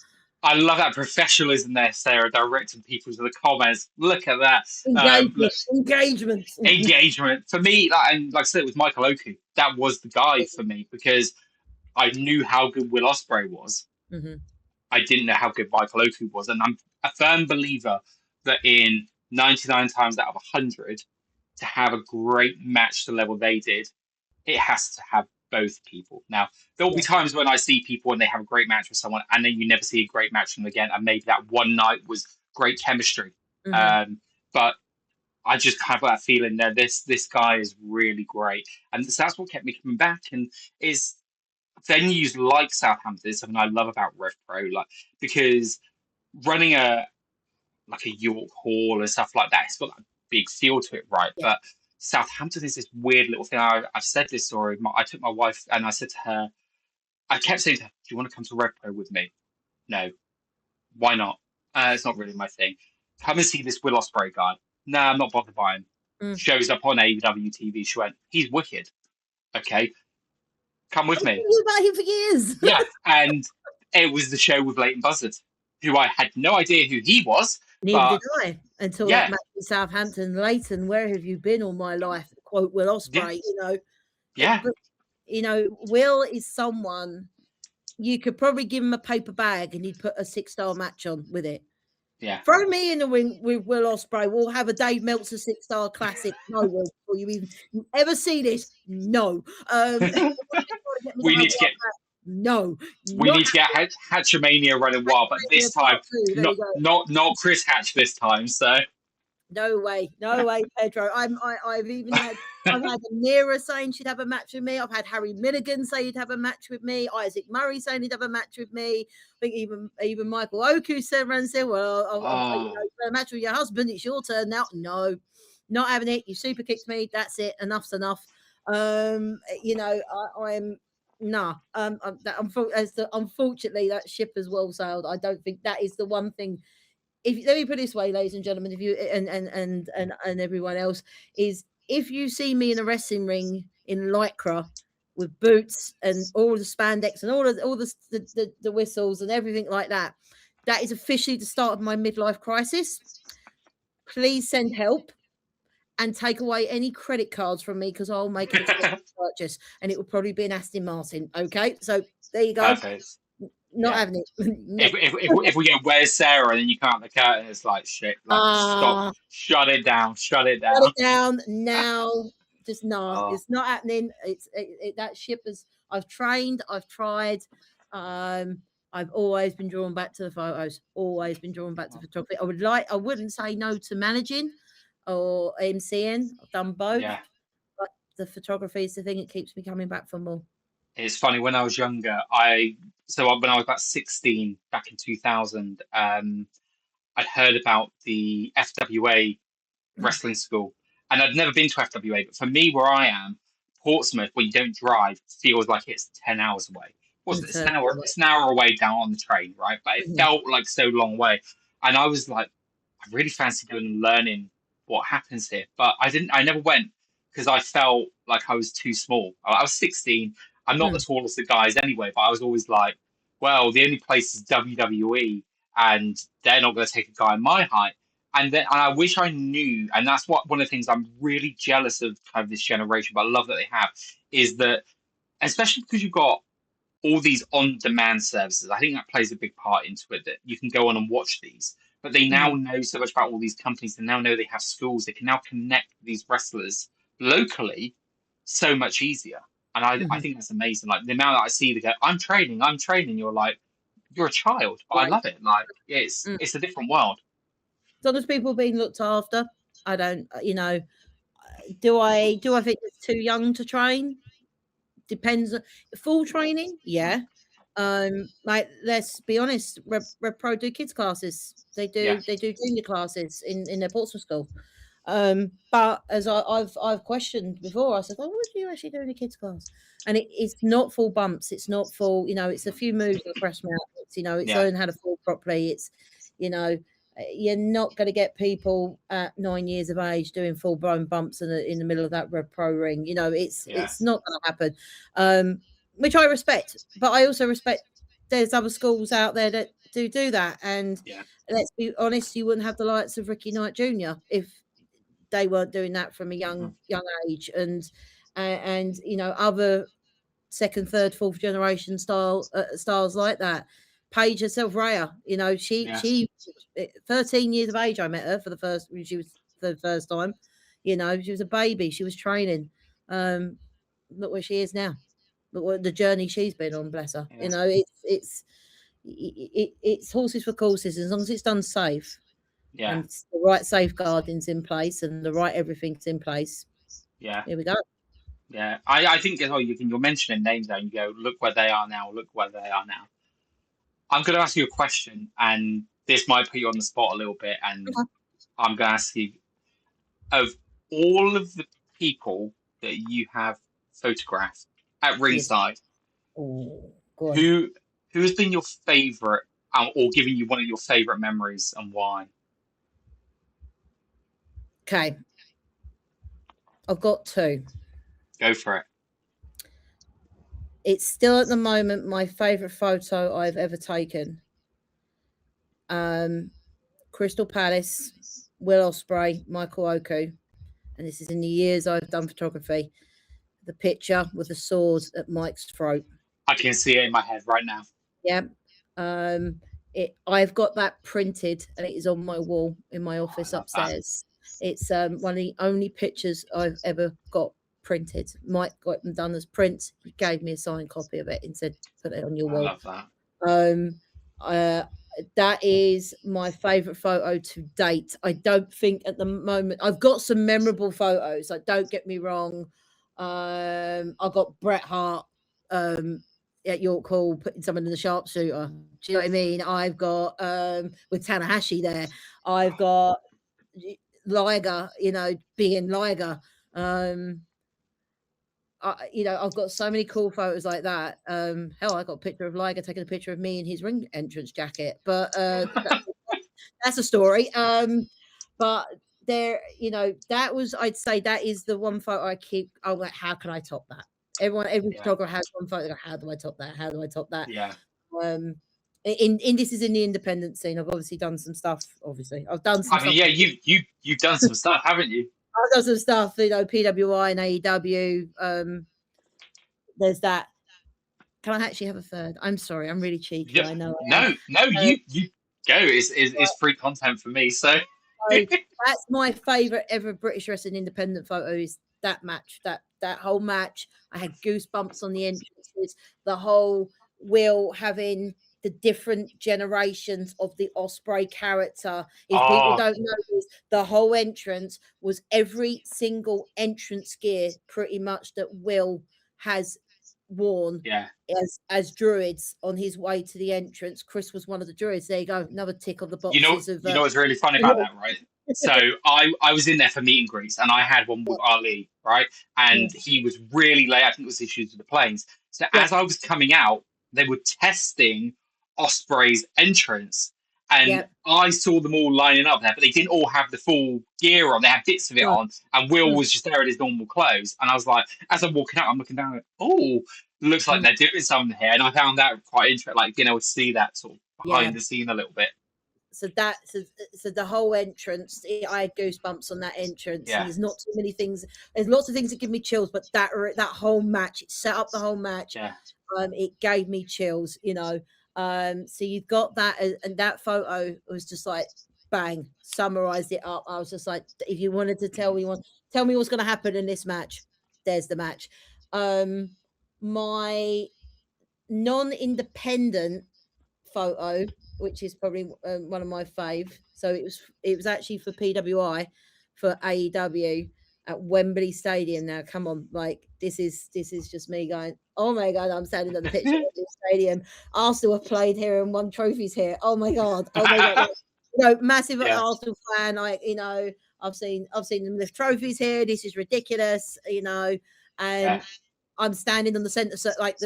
I love that professionalism there, Sarah, directing people to the comments. Look at that. Engagement. For me, like I said, with Michael Oku, that was the guy for me because I knew how good Will Ospreay was. Mm-hmm. I didn't know how good Michael Oku was. And I'm a firm believer that in 99 times out of 100, to have a great match the level they did, it has to have both people. Now, there will be times when I see people and they have a great match with someone and then you never see a great match from them again. And maybe that one night was great chemistry. Mm-hmm. But I just kind of got that feeling that this guy is really great. And that's what kept me coming back. And is venues like Southampton is something I love about Revpro, because running a York Hall and stuff like that, it's got that big feel to it, right? But Southampton is this weird little thing. I've said this story. I took my wife and I said to her, I kept saying to her, do you want to come to Revpro with me? No. Why not? It's not really my thing. Come and see this Will Ospreay guy. No, I'm not bothered by him. Shows up on AEW TV. She went, he's wicked. Okay. Come with me. I've been about him for years. Yeah. And it was the show with Leighton Buzzard, who I had no idea who he was. Neither did I until that match in Southampton. Leighton, where have you been all my life? Quote Will Ospreay, Yeah. But, Will is someone you could probably give him a paper bag and he'd put a 6-star match on with it. Yeah. Throw me in the ring with Will Ospreay. We'll have a Dave Meltzer 6-star classic. No, Will, before you ever see this? No. We need to get. No, we need to get Hatchamania running wild, but this time, not Chris Hatch this time. So, no way, Pedro. I've even had Amira saying she'd have a match with me. I've had Harry Milligan say he'd have a match with me. Isaac Murray saying he'd have a match with me. I think even Michael Oku said, "Well, I'll a match with your husband. It's your turn now." No, not having it. You super kicked me. That's it. Enough's enough. I'm. Nah, unfortunately, that ship has well sailed. I don't think that is the one thing. Let me put it this way, ladies and gentlemen, if you and everyone else, is if you see me in a wrestling ring in lycra with boots and all the spandex and all the whistles and everything like that, that is officially the start of my midlife crisis. Please send help. And take away any credit cards from me because I'll make a purchase and it will probably be an Aston Martin. Okay, so there you go. Perfect. Not having it. If we get where's Sarah and then you can't the curtain, it's like shit. Stop. Shut it down. Shut it down now. Just no. It's not happening. It's that ship is. I've trained. I've tried. I've always been drawn back to the photos. Always been drawn back to photography. I wouldn't say no to managing or MCing. I've done both. Yeah. But the photography is the thing that keeps me coming back for more. It's funny, when I was younger, when I was about 16 back in 2000, I'd heard about the FWA wrestling school. And I'd never been to FWA, but for me, where I am, Portsmouth, where you don't drive, feels like it's 10 hours away. It's an hour away down on the train, right? But it felt like so long away. And I was like, I really fancy going and learning what happens here. But I never went because I felt like I was too small. I was 16. I'm not the tallest of guys anyway, but I was always like, well, the only place is WWE and they're not going to take a guy my height. And I wish I knew, and that's one of the things I'm really jealous of kind of this generation, but I love that they have, is that, especially because you've got all these on-demand services, I think that plays a big part into it, that you can go on and watch these. But they now know so much about all these companies. They now know they have schools. They can now connect these wrestlers locally so much easier. And I think that's amazing. Like the amount that I see, they go, I'm training. You're like, you're a child, but I love it. Like it's a different world. As long as people are being looked after, I don't, do I think it's too young to train? Depends. Full training, yeah. Like, let's be honest, Revpro do kids classes. They Yeah, do junior classes in their Portsmouth school. But as I've questioned before, I said, "Oh, what do you actually do in a kids class?" And it's not full bumps. It's not full. It's a few moves on the press mat. It's it's yeah, learning how to fall properly. It's you know, you're not going to get people at 9 years of age doing full blown bumps in the middle of that Revpro ring. yeah, It's not going to happen. Which I respect, but I also respect there's other schools out there that do that. And yeah, let's be honest, you wouldn't have the likes of Ricky Knight Jr. if they weren't doing that from a hmm, young age. And other second, third, fourth generation styles like that. Paige herself, Raya, yeah, she 13 years of age. I met her for the first time. She was a baby. She was training. Look where she is now. Look what the journey she's been on. Bless her. yeah, It's horses for courses. As long as it's done safe yeah, and the right safeguarding's in place and the right everything's in place, yeah. here we go. Yeah, I think as well, you're mentioning names now, and you go, look where they are now, look where they are now. I'm going to ask you a question, and this might put you on the spot a little bit, and Okay. I'm going to ask you, of all of the people that you have photographed at Yes. ringside, Oh, go on. who has been your favourite, or giving you one of your favourite memories, and why? Okay. I've got two. Go for it. It's still at the moment my favourite photo I've ever taken. Crystal Palace, Will Ospreay, Michael Oku, and this is in the years I've done photography. The picture with the sword at Mike's throat. I can see it in my head right now. Yeah. I've got that printed and it is on my wall in my office upstairs. It's one of the only pictures I've ever got printed. Mike got them done as prints. He gave me a signed copy of it and said, "Put it on your wall." I love that. That is my favorite photo to date. I don't think at the moment I've got some memorable photos. Like, don't get me wrong. I got Bret Hart at York Hall putting someone in the sharpshooter. Do you know what I mean? I've got with Tanahashi there. I've got Liger, being Liger. I've got so many cool photos like that. Hell, I got a picture of Liger taking a picture of me in his ring entrance jacket, but that's a story. But there, I'd say that is the one photo I keep. I'm like, how can I top that? Every Yeah, photographer has one photo. How do I top that? How do I top that? yeah. In this is in the independent scene. I've obviously done some stuff. Obviously, I've done some I mean, stuff. yeah, you've done some stuff, haven't you? I've done some stuff. PWI and AEW. There's that. Can I actually have a third? I'm sorry, I'm really cheeky. Yep. I know I am. No, you go. It's free content for me. So So that's my favourite ever British wrestling independent photo. Is that match? That whole match. I had goosebumps on the entrances. The whole Will having the different generations of the Ospreay character. If people don't know this, the whole entrance was every single entrance gear pretty much that Will has worn yeah. as druids on his way to the entrance. Chris was one of the druids. There you go, another tick of the boxes of You know what's really funny about that, right? So I was in there for meet and greets, and I had one with Ali, right? And he was really late. I think it was issues with the planes. So as I was coming out, they were testing Ospreay's entrance, and I saw them all lining up there, but they didn't all have the full gear on. They had bits of it on, and Will was just there in his normal clothes. And I was like, as I'm walking out, I'm looking down, oh, looks like they're doing something here. And I found that quite interesting, like being able to see that sort of behind the scene a little bit. So the whole entrance, I had goosebumps on that entrance. Yeah. And there's not too many things. There's lots of things that give me chills, but that whole match, it set up the whole match. Yeah. It gave me chills, So you've got that, and that photo was just like bang, summarized it up. I was just like, if you wanted to tell me what's going to happen in this match, there's the match. My non-independent photo, which is probably one of my fave. So it was actually for PWI, for AEW. at Wembley Stadium. Now, come on, like this is just me going, oh my god, I'm standing on the pitch at Wembley Stadium. Arsenal have played here and won trophies here. Oh my god, like, massive Yeah. Arsenal fan. Like, I've seen them lift trophies here. This is ridiculous, and. Yeah. I'm standing on the centre, like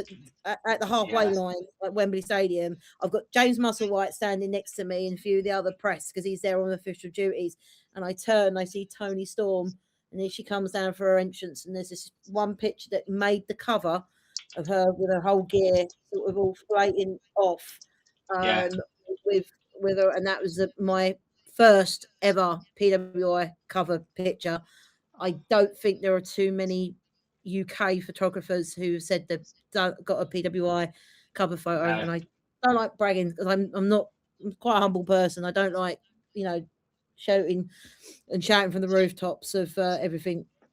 at the halfway line at Wembley Stadium. I've got James Musselwhite standing next to me and a few of the other press because he's there on official duties. And I turn, and I see Tony Storm, and then she comes down for her entrance. And there's this one picture that made the cover of her with her whole gear sort of all floating off, with her, and that was my first ever PWI cover picture. I don't think there are too many UK photographers who said they've got a PWI cover photo, and I don't like bragging because I'm quite a humble person. I don't like shouting from the rooftops of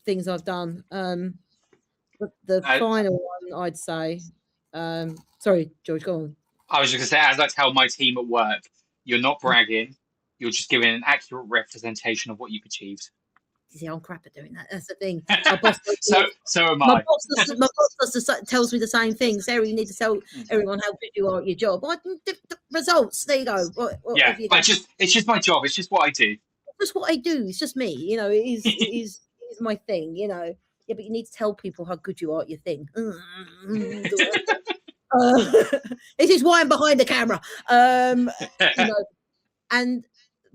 things I've done. But the final one, I'd say. Sorry, George, go on. I was just going to say, as I tell my team at work, you're not bragging. You're just giving an accurate representation of what you've achieved. See, I'm crap at doing that. That's the thing. My boss so am I. My boss tells me the same thing. Sarah, you need to tell everyone how good you are at your job. The results. There you go. What it's just my job. It's just what I do. It's just what I do. It's just me. It is my thing. Yeah, but you need to tell people how good you are at your thing. This is why I'm behind the camera. And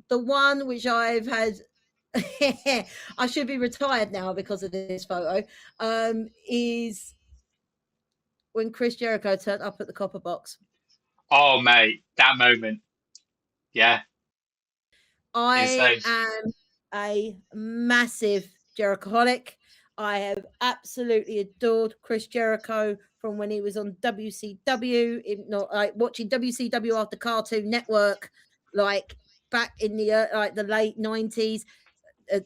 the one which I've had. I should be retired now because of this photo. Is when Chris Jericho turned up at the Copper Box. Oh, mate, that moment. Yeah. I am a massive Jerichoholic. I have absolutely adored Chris Jericho from when he was on WCW, if not like watching WCW after Cartoon Network, like back in the late 90s.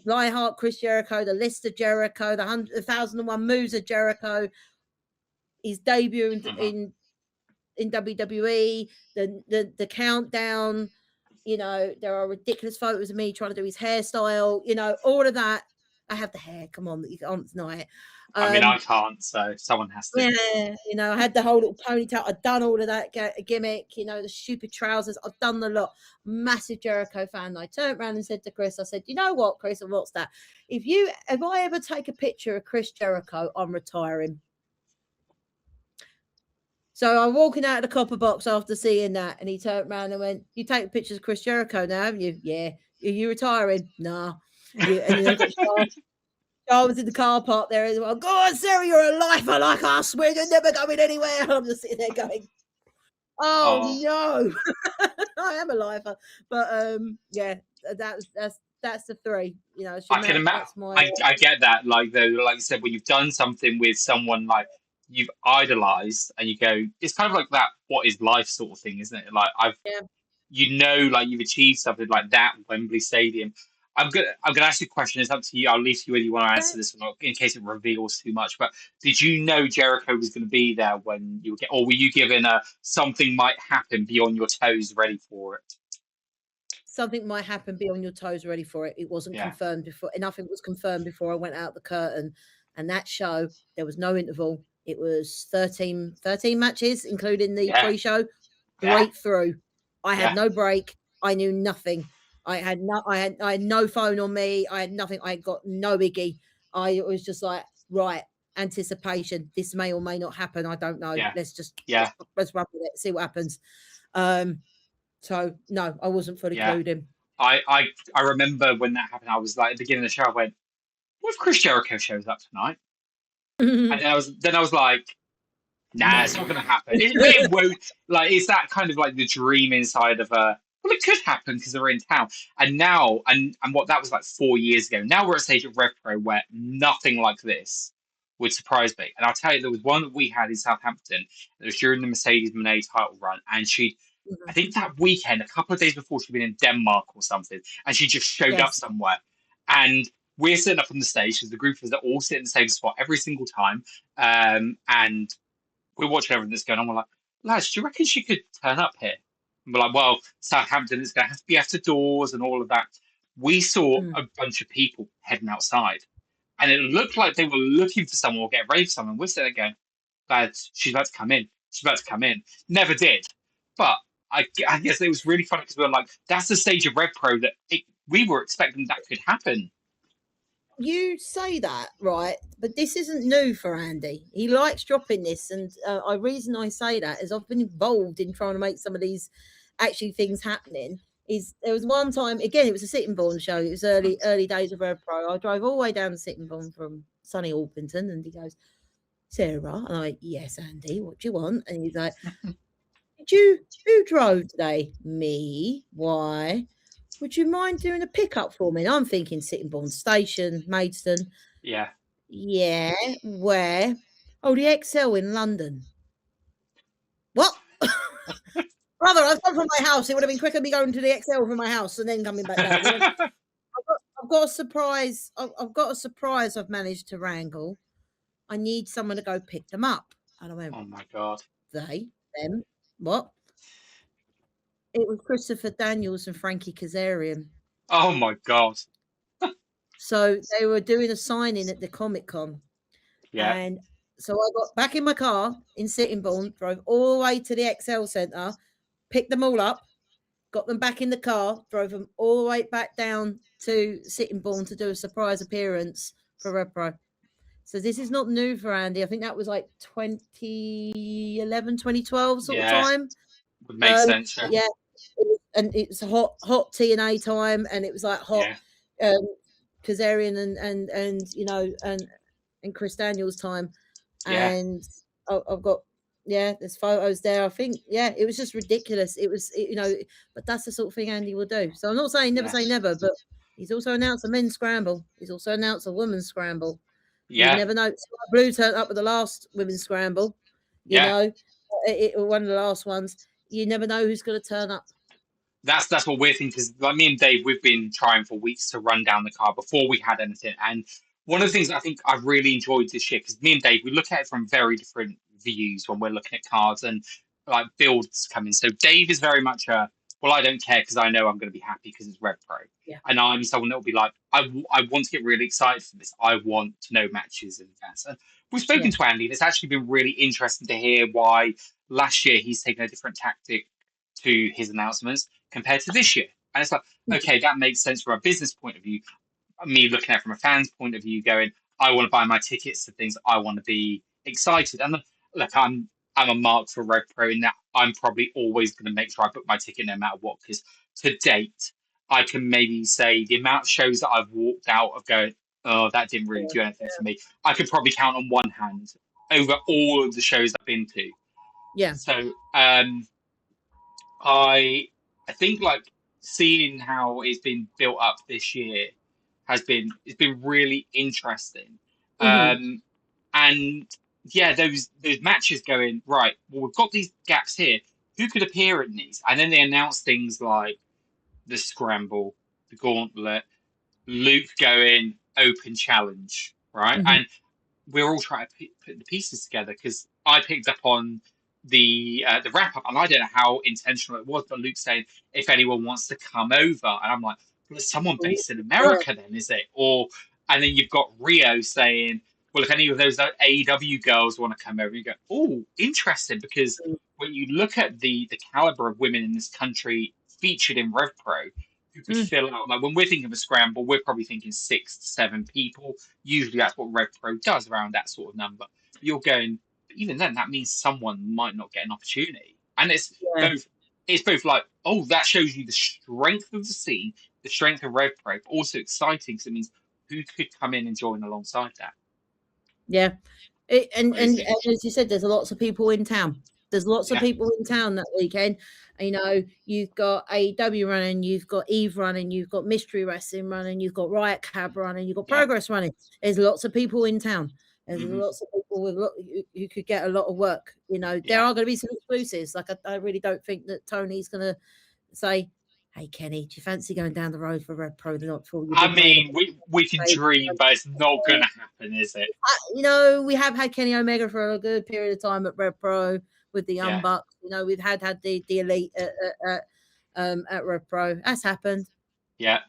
Lionheart Chris Jericho, the List of Jericho, the 1,001 Moves of Jericho, his debut in WWE, the countdown. There are ridiculous photos of me trying to do his hairstyle. All of that. I have the hair. Come on, that you can't deny it. I can't, so someone has to. Yeah, I had the whole little ponytail. I've done all of that gimmick, the stupid trousers. I've done the lot. Massive Jericho fan. I turned around and said to Chris, I said, you know what, Chris, and what's that? If I ever take a picture of Chris Jericho, I'm retiring. So I'm walking out of the Copper Box after seeing that, and he turned around and went, you take pictures of Chris Jericho now, haven't you? Yeah. Are you retiring? Nah. I was in the car park there as well. Go on, Sarah, you're a lifer like us. We're never going anywhere. And I'm just sitting there going, oh. No. I am a lifer. But that's the three. I can imagine. I get that. Like you said, when you've done something with someone like you've idolized, and you go, it's kind of like that. What is life sort of thing, isn't it? Like like you've achieved something like that, Wembley Stadium. I'm gonna ask you a question. It's up to you. I'll leave you whether you want to answer this or not, in case it reveals too much. But did you know Jericho was going to be there when you were, or were you given something might happen, be on your toes, ready for it? Something might happen, be on your toes, ready for it. It wasn't confirmed before. Nothing was confirmed before I went out the curtain. And that show, there was no interval. It was 13 matches, including the pre-show, right through. I had no break. I knew nothing. I had no phone on me. I had nothing. I got no biggie. I was just like, right, anticipation. This may or may not happen. I don't know. Let's just let's run with it. See what happens. So no, I wasn't fully clued in. I remember when that happened. I was like at the beginning of the show. I went, "What if Chris Jericho shows up tonight?" And then I was like, "Nah, it's not going to happen. It won't." Like it's that kind of like the dream inside of a. Well, it could happen because they're in town. And now, and what that was like 4 years ago. Now we're at a stage at Revpro where nothing like this would surprise me. And I'll tell you, there was one that we had in Southampton. It was during the Mercedes Moné title run, and I think that weekend, a couple of days before, she'd been in Denmark or something, and she just showed up somewhere. And we're sitting up on the stage because the group is all sit in the same spot every single time. And we're watching everything that's going on. We're like, lads, do you reckon she could turn up here? And we're like, well, Southampton is going to have to be after doors and all of that. We saw a bunch of people heading outside. and it looked like they were looking for someone or getting ready for someone. We're sitting there going, lads, she's about to come in. She's about to come in. Never did. But I guess it was really funny because we were like, that's the stage of Revpro that we were expecting that could happen. You say that, right? But this isn't new for Andy. He likes dropping this. And the reason I say that is I've been involved in trying to make some of these actually things happening. There was one time, again, it was a Sittingbourne show. It was early days of Revpro. I drove all the way down to Sittingbourne from sunny Orpington, and he goes, Sarah, and I'm like, yes, Andy, what do you want? And he's like, who drove today? Me. Why? Would you mind doing a pickup for me? And I'm thinking Sittingbourne Station, Maidstone. Yeah. Yeah. Where? Oh, the XL in London. What? Brother, I've come from my house. It would have been quicker me going to the XL from my house and then coming back down. I've got a surprise. I've got a surprise I've managed to wrangle. I need someone to go pick them up. And I went, oh my God. Them, what? It was Christopher Daniels and Frankie Kazarian. Oh my God. So they were doing a signing at the Comic Con. Yeah. And so I got back in my car in Sittingbourne, drove all the way to the XL Centre, picked them all up, got them back in the car, drove them all the way back down to Sittingbourne to do a surprise appearance for Revpro. So this is not new for Andy. I think that was like 2011, 2012 sort of time. Would make sense. Yeah. And it was hot TNA time, and it was like hot Kazarian and Chris Daniels time. Yeah. And I've got there's photos there. I think it was just ridiculous. It was but that's the sort of thing Andy will do. So I'm not saying never say never, but he's also announced a men's scramble. He's also announced a women's scramble. Yeah. You never know. Blue turned up with the last women's scramble. You know, one of the last ones. You never know who's going to turn up. That's what we're thinking, because like me and Dave, we've been trying for weeks to run down the card before we had anything. And one of the things I think I've really enjoyed this year, because me and Dave, we look at it from very different views when we're looking at cards and like builds coming. So Dave is very much I don't care because I know I'm going to be happy because it's Revpro. Yeah. And I'm someone that will be like, I want to get really excited for this. I want to know matches in advance. And we've spoken to Andy, and it's actually been really interesting to hear why last year he's taken a different tactic to his announcements compared to this year. And it's like, okay, that makes sense from a business point of view. Me looking at it from a fan's point of view, going, I want to buy my tickets to things. I want to be excited. And look, I'm a mark for Revpro in that I'm probably always going to make sure I book my ticket no matter what, because to date, I can maybe say the amount of shows that I've walked out of going, oh, that didn't really do anything for me. I could probably count on one hand over all of the shows I've been to. Yeah. So I think like seeing how it's been built up this year it's been really interesting. Mm-hmm. And those matches going, right, well, we've got these gaps here. Who could appear in these? And then they announce things like the Scramble, the Gauntlet, Luke going open challenge, right? Mm-hmm. And we're all trying to put the pieces together, because I picked up on the wrap up, and I don't know how intentional it was, but Luke saying if anyone wants to come over, and I'm like, well, is someone based in America then, is it? And then you've got Rio saying, well, if any of those AEW girls want to come over, you go, oh, interesting, because when you look at the caliber of women in this country featured in Revpro, who could fill out, like when we're thinking of a scramble, we're probably thinking 6 to 7 people. Usually that's what Revpro does, around that sort of number. But you're going, even then, that means someone might not get an opportunity. And it's both like, oh, that shows you the strength of the scene, the strength of Revpro, but also exciting, because it means who could come in and join alongside that. Yeah. And as you said, there's lots of people in town. There's lots of people in town that weekend. You've got AEW running, you've got Eve running, you've got Mystery Wrestling running, you've got Riot Cab running, you've got Progress running. There's lots of people in town. There's lots of people who could get a lot of work. There are going to be some exclusives. Like I really don't think that Tony's going to say, hey, Kenny, do you fancy going down the road for Revpro the night before? I mean, we can dream, but it's not going to happen, is it? We have had Kenny Omega for a good period of time at Revpro with the Young Bucks. We've had the Elite at Revpro. That's happened. Yeah.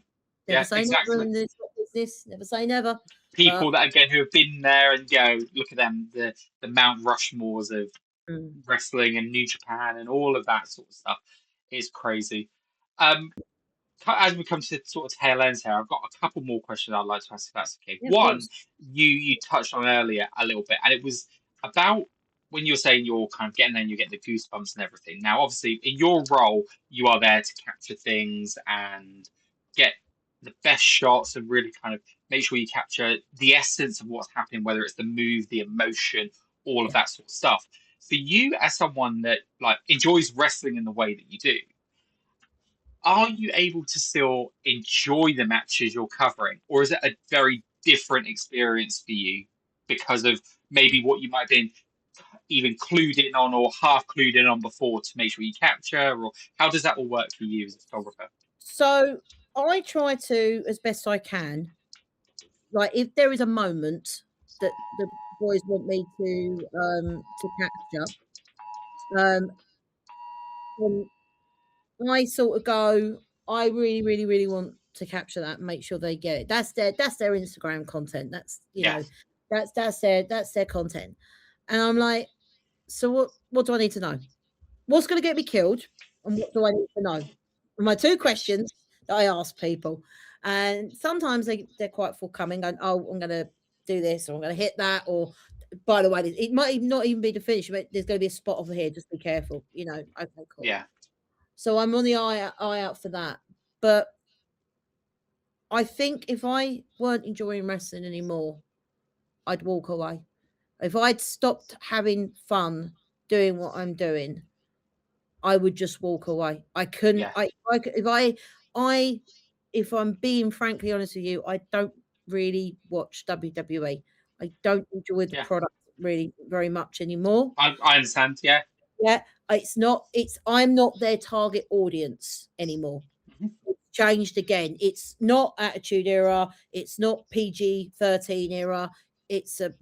Never say never in this business. Never say never. people that again who have been there and go, look at them, the Mount Rushmores of wrestling and New Japan and all of that sort of stuff is crazy. As we come to sort of tail ends here, I've got a couple more questions I'd like to ask if that's okay. Yeah, One, you touched on earlier a little bit, and it was about when you're saying you're kind of getting there and you're getting the goosebumps and everything. Now, obviously, in your role, you are there to capture things and get the best shots and really kind of make sure you capture the essence of what's happening, whether it's the move, the emotion, all of that sort of stuff. For you, as someone that like enjoys wrestling in the way that you do, are you able to still enjoy the matches you're covering, or is it a very different experience for you because of maybe what you might have been even clued in on or half clued in on before to make sure you capture, or how does that all work for you as a photographer? So I try to, as best I can, like if there is a moment that the boys want me to capture, then I sort of go, I really, really, really want to capture that and make sure they get it. That's their Instagram content. That's that's their content. And I'm like, so what do I need to know? What's going to get me killed? And what do I need to know? And my two questions that I ask people. And sometimes they're quite forthcoming, going, oh, I'm going to do this, or I'm going to hit that, or by the way, it might not even be the finish, but there's going to be a spot over here. Just be careful, okay, cool. Yeah. So I'm on the eye out for that. But I think if I weren't enjoying wrestling anymore, I'd walk away. If I'd stopped having fun doing what I'm doing, I would just walk away. I couldn't. If I'm being frankly honest with you, I don't really watch WWE. I don't enjoy the product really very much anymore. I understand. Yeah. Yeah, I'm not their target audience anymore. It's changed again. It's not Attitude Era. It's not PG-13 era. It's a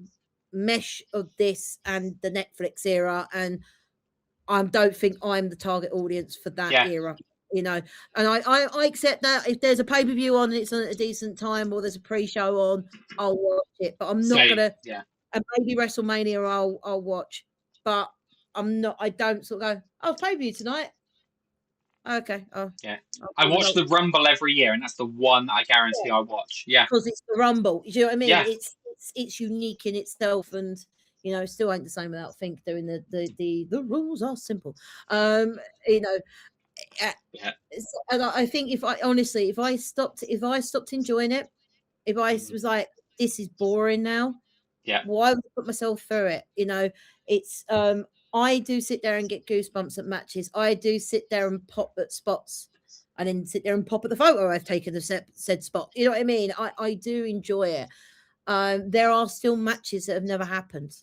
mesh of this and the Netflix era, and I don't think I'm the target audience for that era, and I accept that if there's a pay-per-view on and it's on at a decent time, or there's a pre-show on, I'll watch it, but I'm not gonna. And maybe WrestleMania I'll watch, but I don't sort of go, oh, pay-per-view tonight. Okay. Oh, yeah. I watch the Rumble every year, and that's the one that I guarantee I watch. Yeah, because it's the Rumble. Do you know what I mean? Yeah. It's unique in itself, and still ain't the same without Fink doing the rules are simple. And I think if I stopped enjoying it, if I was like, this is boring now, why would I put myself through it? It's I do sit there and get goosebumps at matches. I do sit there and pop at spots, and then sit there and pop at the photo I've taken of said spot. You know what I mean? I do enjoy it. There are still matches that have never happened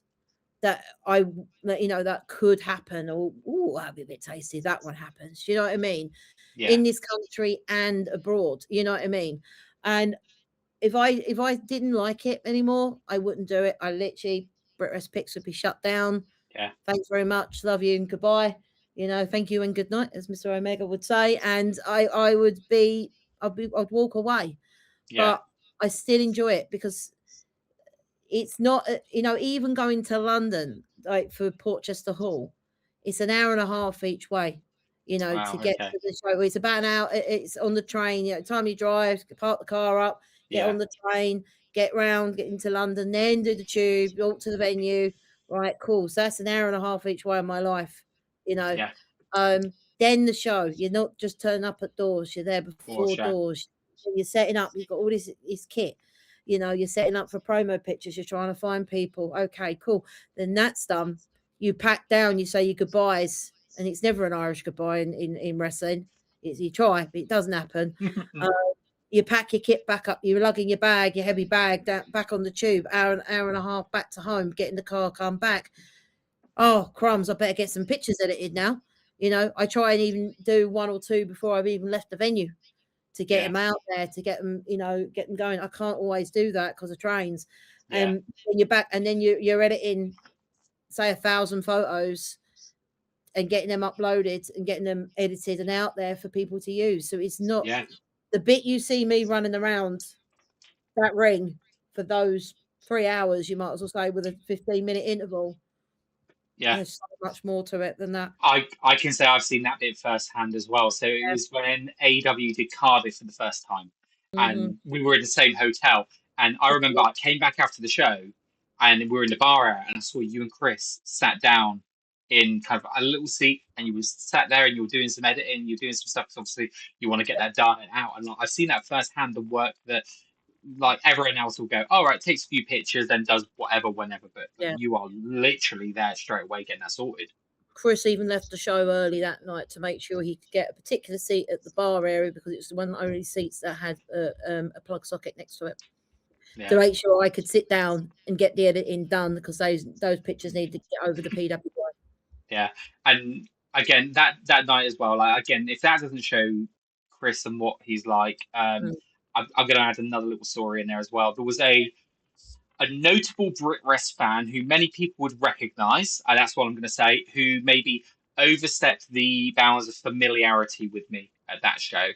that that could happen, or that'd be a bit tasty if that one happens. You know what I mean? In this country and abroad. You know what I mean? And if I didn't like it anymore, I wouldn't do it. I literally, BritWresPics would be shut down. Yeah. Thanks very much. Love you and goodbye. Thank you and good night, as Mr. Omega would say. And I'd walk away. Yeah. But I still enjoy it because it's not, even going to London, like for Portchester Hall, it's an hour and a half each way. To get to the show. It's about an hour. It's on the train. Time you drive, park the car up, get on the train, get into London, then do the tube, walk to the venue. Right, cool. So that's an hour and a half each way of my life. Then the show. You're not just turning up at doors. You're there before doors. You're setting up. You've got all this kit. You're setting up for promo pictures. You're trying to find people. Okay, cool. Then that's done. You pack down. You say your goodbyes. And it's never an Irish goodbye in wrestling. You try, but it doesn't happen. You pack your kit back up. You're lugging your heavy bag, back on the tube. Hour and a half back to home. Get in the car, come back. Oh, crumbs! I better get some pictures edited now. I try and even do one or two before I've even left the venue to get them out there, to get them, get them going. I can't always do that because of trains. And when you're back, and then you're editing, say 1,000 photos. And getting them uploaded and getting them edited and out there for people to use. So it's not the bit you see me running around that ring for those 3 hours, you might as well say, with a 15-minute interval. Yeah. There's so much more to it than that. I can say I've seen that bit firsthand as well. So it was when AEW did Cardiff for the first time, and we were in the same hotel. And I remember I came back after the show, and we were in the bar area, and I saw you and Chris sat down in kind of a little seat, and you was sat there, and you were doing some editing, you're doing some stuff. 'Cause obviously, you want to get that done and out. And like, I've seen that firsthand, the work that like everyone else will go, all right, takes a few pictures, then does whatever, whenever. But Yeah. you are literally there straight away getting that sorted. Chris even left the show early that night to make sure he could get a particular seat at the bar area because it was one of the only seats that had a plug socket next to it. Yeah. To make sure I could sit down and get the editing done because those pictures needed to get over the PWI. Yeah, and again that night as well. Like again, if that doesn't show Chris and what he's like, I'm going to add another little story in there as well. There was a notable BritWres fan who many people would recognise, and that's what I'm going to say, who maybe overstepped the bounds of familiarity with me at that show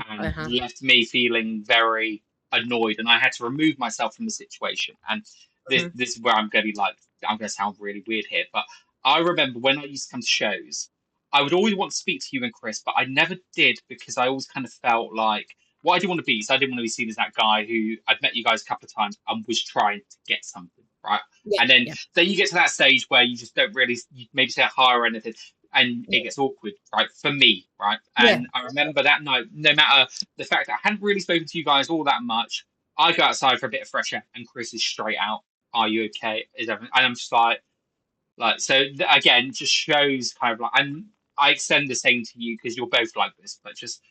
and left me feeling very annoyed, and I had to remove myself from the situation. And this is where I'm going to sound really weird here, but I remember when I used to come to shows, I would always want to speak to you and Chris, but I never did because I always kind of felt like what I didn't want to be. So I didn't want to be seen as that guy who I'd met you guys a couple of times and was trying to get something, right? Yeah, and then you get to that stage where you just don't really, you maybe say hi or anything, and it gets awkward, right? For me, right? And I remember that night, no matter the fact that I hadn't really spoken to you guys all that much, I go outside for a bit of fresh air, and Chris is straight out. Are you okay? Is everything? And I'm just like so. Again, just shows kind of like, and I extend the same to you because you're both like this, but just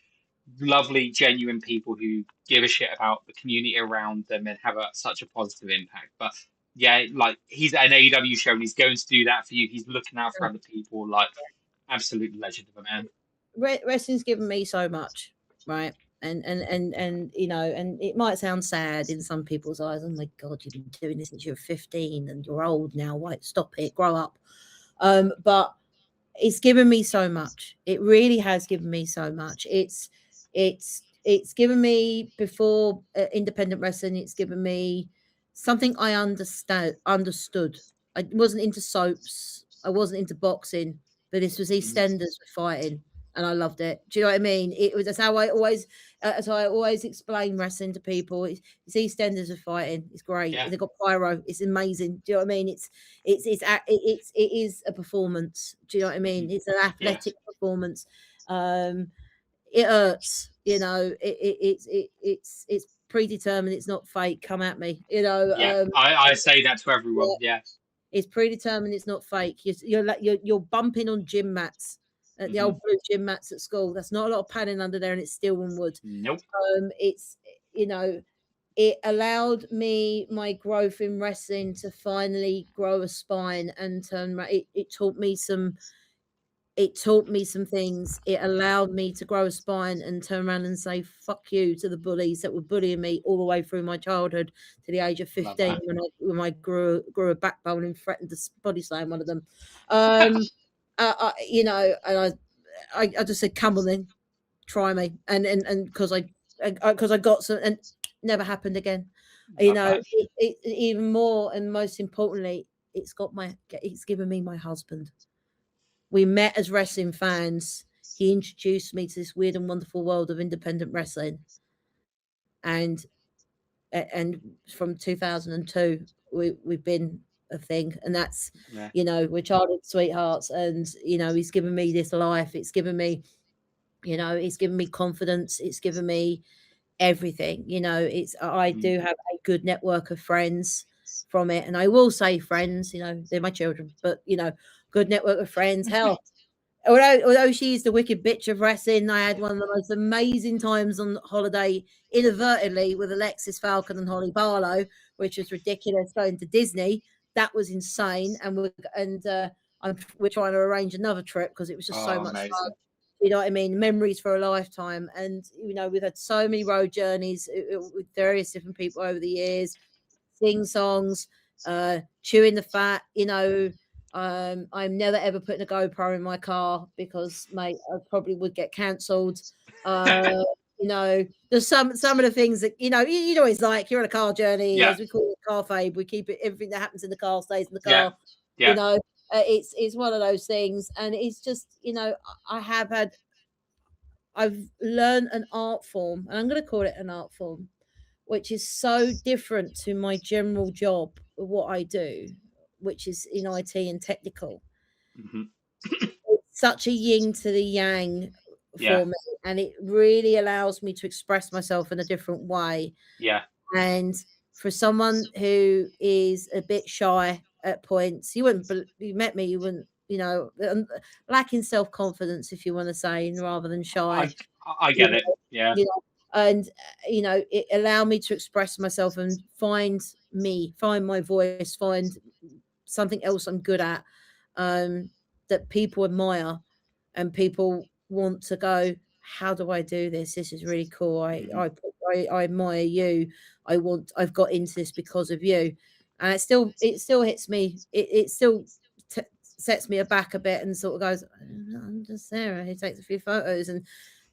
lovely, genuine people who give a shit about the community around them and have such a positive impact. But yeah, like he's at an AEW show and he's going to do that for you. He's looking out for other people. Like absolute legend of a man. Wrestling's given me so much, right? And you know, and it might sound sad in some people's eyes. Oh my God, you've been doing this since you're 15 and you're old now. Why stop it? Grow up. But it's given me so much. It really has given me so much. It's given me before independent wrestling. It's given me something I understood. I wasn't into soaps. I wasn't into boxing, but this was EastEnders with fighting, and I loved it. Do you know what I mean? That's how I always explain wrestling to people. It's EastEnders with fighting. It's great. Yeah. They've got pyro. It's amazing. Do you know what I mean? It is a performance. Do you know what I mean? It's an athletic performance. It hurts. You know, it's predetermined. It's not fake. Come at me. You know. Yeah, I say that to everyone. Yeah. It's predetermined. It's not fake. You're bumping on gym mats. The old blue gym mats at school. That's not a lot of padding under there, and it's steel and wood. Nope. It's, you know, it allowed me my growth in wrestling to finally grow a spine and turn. It taught me some. It taught me some things. It allowed me to grow a spine and turn around and say "fuck you" to the bullies that were bullying me all the way through my childhood to the age of 15 when I grew a backbone and threatened to body slam one of them. You know, and I just said, "Come on, then, try me," and because I got some, and never happened again. You know, it even more, and most importantly, it's given me my husband. We met as wrestling fans. He introduced me to this weird and wonderful world of independent wrestling, and from 2002, we've been a thing, and that's you know, we're childhood sweethearts, and you know, he's given me this life. It's given me, you know, it's given me confidence. It's given me everything. You know, I do have a good network of friends from it, and I will say friends. You know, they're my children, but you know, good network of friends. Hell, although she's the wicked bitch of wrestling, I had one of the most amazing times on holiday inadvertently with Alexis Falcon and Holly Barlow, which was ridiculous. Going to Disney, that was insane, and we're trying to arrange another trip because it was just so much fun. You know what I mean? Memories for a lifetime, and you know, we've had so many road journeys with various different people over the years, sing songs, chewing the fat. You know. I'm never ever putting a GoPro in my car because, mate, I probably would get cancelled. You You know, there's some of the things that, you know, you'd always like. You're on a car journey, Yeah. as we call it, car fade. We keep it, everything that happens in the car stays in the Yeah. car. Yeah. You know, it's one of those things, and it's just, you know, I've learned an art form, and I'm going to call it an art form, which is so different to my general job, what I do, which is in IT and technical. Mm-hmm. It's such a yin to the yang Yeah. for me, and it really allows me to express myself in a different way. Yeah. And for someone who is a bit shy at points, you met me, you wouldn't, you know, lacking self-confidence, if you want to say, rather than shy. I get it. Yeah. You know, and you know, it allowed me to express myself and find my voice, find something else I'm good at, that people admire, and people want to go, how do I do this? This is really cool. I admire you. I've got into this because of you. And it still hits me. It still sets me aback a bit, and sort of goes, I'm just Sarah who takes a few photos, and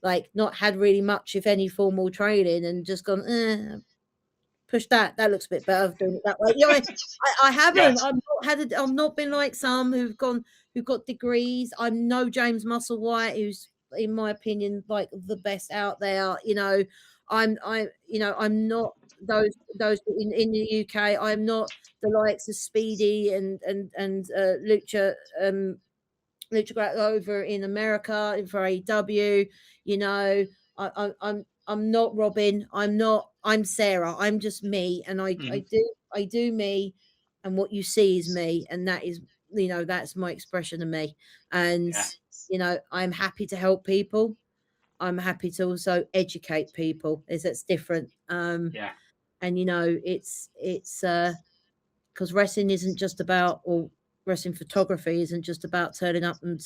like not had really much, if any, formal training, and just gone, push that looks a bit better doing it that way. You know, I haven't. Yeah. I've not been like some who've got degrees. I'm no James Musselwhite, who's, in my opinion, like the best out there. You know, I'm not those in the UK. I'm not the likes of Speedy and Lucha over in America for AEW. You know, I'm not Robin. I'm Sarah. I'm just me, and Mm-hmm. I do me, and what you see is me, and that is, you know, that's my expression of me. And Yeah. you know, I'm happy to help people. I'm happy to also educate people. That's different. Yeah. And you know, it's because wrestling isn't just about, or wrestling photography isn't just about turning up and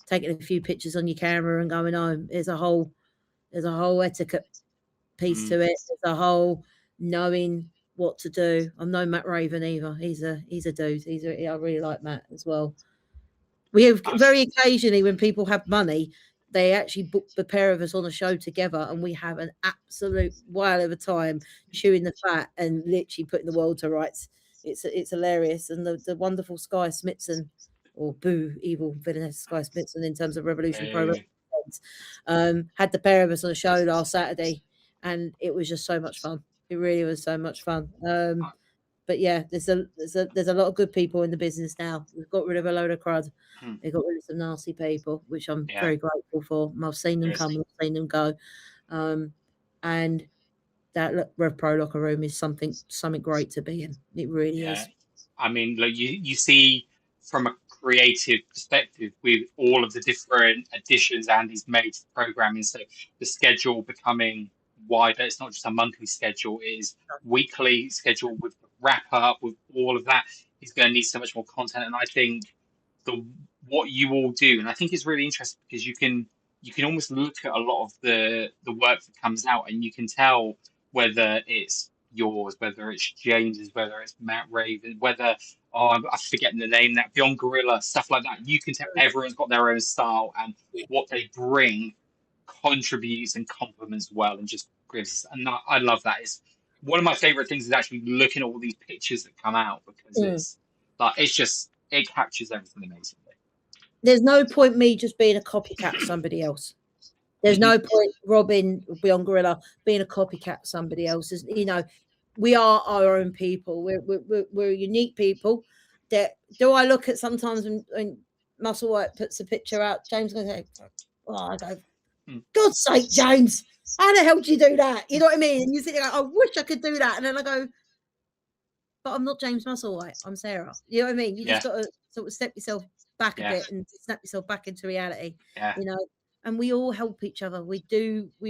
taking a few pictures on your camera and going home. There's a whole etiquette piece Mm. to it. There's a whole knowing what to do. I'm no Matt Raven either. He's a dude. I really like Matt as well. We have very occasionally, when people have money, they actually book the pair of us on a show together, and we have an absolute while of a time chewing the fat and literally putting the world to rights. It's hilarious. And the wonderful Sky Smithson, or Boo, evil villainess Sky Smithson, in terms of Revolution Pro Wrestling, had the pair of us on a show last Saturday, and it was just so much fun. It really was so much fun. But yeah, there's a lot of good people in the business now. We've got rid of a load of crud. We've got rid of some nasty people, which I'm very grateful for. I've seen them come and I've seen them go. And that Revpro locker room is something great to be in. It really is. I mean, like you see from a creative perspective with all of the different additions Andy's made to the programming. So the schedule becoming wider. It's not just a monthly schedule; it is weekly schedule with the wrap up, with all of that. He's going to need so much more content, and I think what you all do, and I think it's really interesting because you can almost look at a lot of the work that comes out, and you can tell whether it's yours, whether it's James's, whether it's Matt Raven, whether I'm forgetting the name, that Beyond Gorilla, stuff like that. You can tell everyone's got their own style, and what they bring contributes and complements well, and just gives. And I love that. It's one of my favorite things is actually looking at all these pictures that come out, because it's like it captures everything amazingly. There's no point me just being a copycat of somebody else. There's no point Robin Beyond Gorilla being a copycat of somebody else's. You know, we are our own people. We're unique people. That do I look at sometimes when Musselwhite puts a picture out, James goes, I go, God's sake, James, how the hell do you do that? You know what I mean? And you think, I wish I could do that. And then I go, but I'm not James Musselwhite. I'm Sarah. You know what I mean? You just got to sort of step yourself back a bit and snap yourself back into reality. You know, and we all help each other. We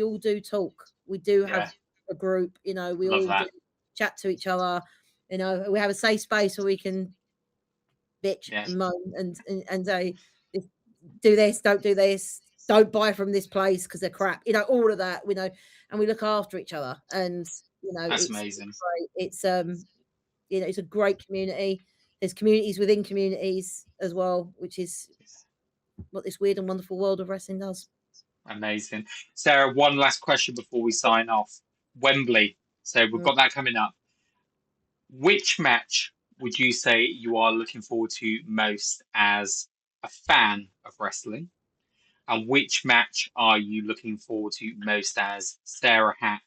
all do talk. We do have a group. You know, we all do chat to each other. You know, we have a safe space where we can bitch and moan and say, do this, don't do this, don't buy from this place because they're crap. You know, all of that. You know, and we look after each other. And you know, that's amazing. It's you know, it's a great community. There's communities within communities as well, which is what this weird and wonderful world of wrestling does. Amazing. Sarah, one last question before we sign off. Wembley. So we've Mm. got that coming up. Which match would you say you are looking forward to most as a fan of wrestling? And which match are you looking forward to most as Sarah Hatch,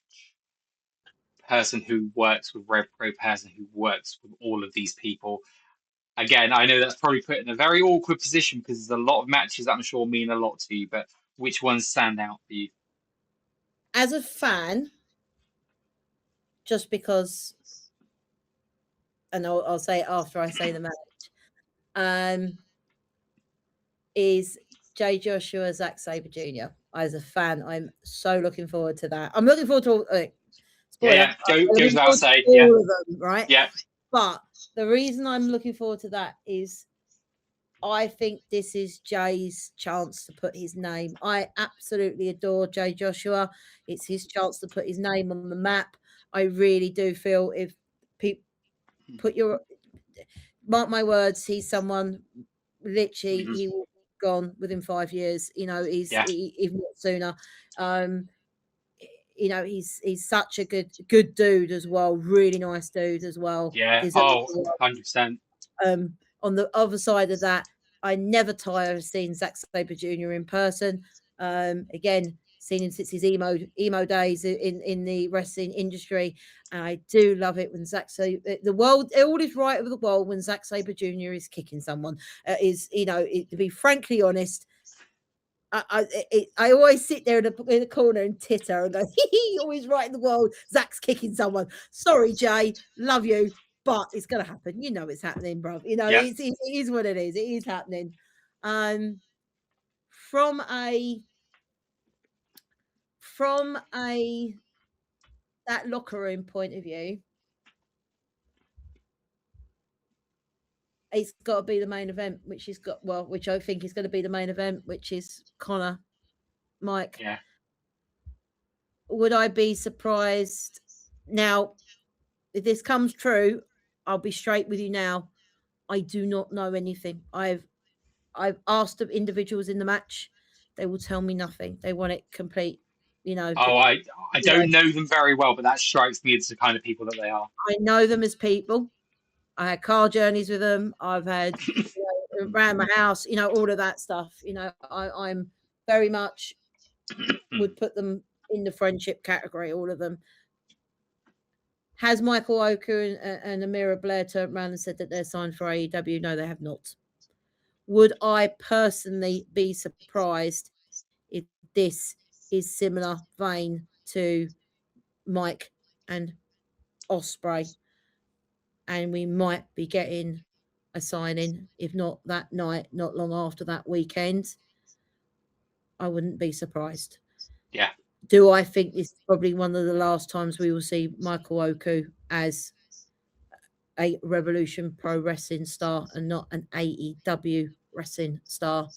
person who works with Revpro, person who works with all of these people? Again, I know that's probably put in a very awkward position because there's a lot of matches that I'm sure mean a lot to you, but which ones stand out for you? As a fan, just because, and I'll say it after I say the match, is Jay Joshua, Zack Sabre Jr. As a fan, I'm so looking forward to that. I'm looking forward to all, spoiler. Goes without saying. All of them, right? Yeah. But the reason I'm looking forward to that is I think this is Jay's chance to put his name. I absolutely adore Jay Joshua. It's his chance to put his name on the map. I really do feel if people put your mark my words, he's someone literally he will be gone within 5 years. You know, if not sooner. You know, he's such a good dude as well. Really nice dude as well. Yeah. Oh, 100%. On the other side of that, I never tire of seeing Zack Sabre Jr. in person. Again, seen him since his emo days in the wrestling industry, and I do love it when the world all is right with the world when Zack Sabre Jr. is kicking someone. To be frankly honest, I always sit there in the corner and titter and go, always right in the world. Zach's kicking someone. Sorry, Jay, love you, but it's gonna happen. You know it's happening, bro. You know it is what it is. It is happening. From a that locker room point of view, it's got to be the main event, which I think is going to be the main event, which is Connor, Mike. Yeah. Would I be surprised? Now, if this comes true, I'll be straight with you now. I do not know anything. I've asked the individuals in the match. They will tell me nothing. They want it complete. I don't know them very well, but that strikes me as the kind of people that they are. I know them as people. I had car journeys with them. I've had around my house, all of that stuff. I'm very much would put them in the friendship category, all of them. Has Michael Oku and Amira Blair turned around and said that they're signed for AEW? No, they have not. Would I personally be surprised if this is similar vein to Mike and Osprey, and we might be getting a signing, if not that night, not long after that weekend? I wouldn't be surprised. Yeah. Do I think this is probably one of the last times we will see Michael Oku as a Revolution Pro Wrestling star and not an AEW wrestling star?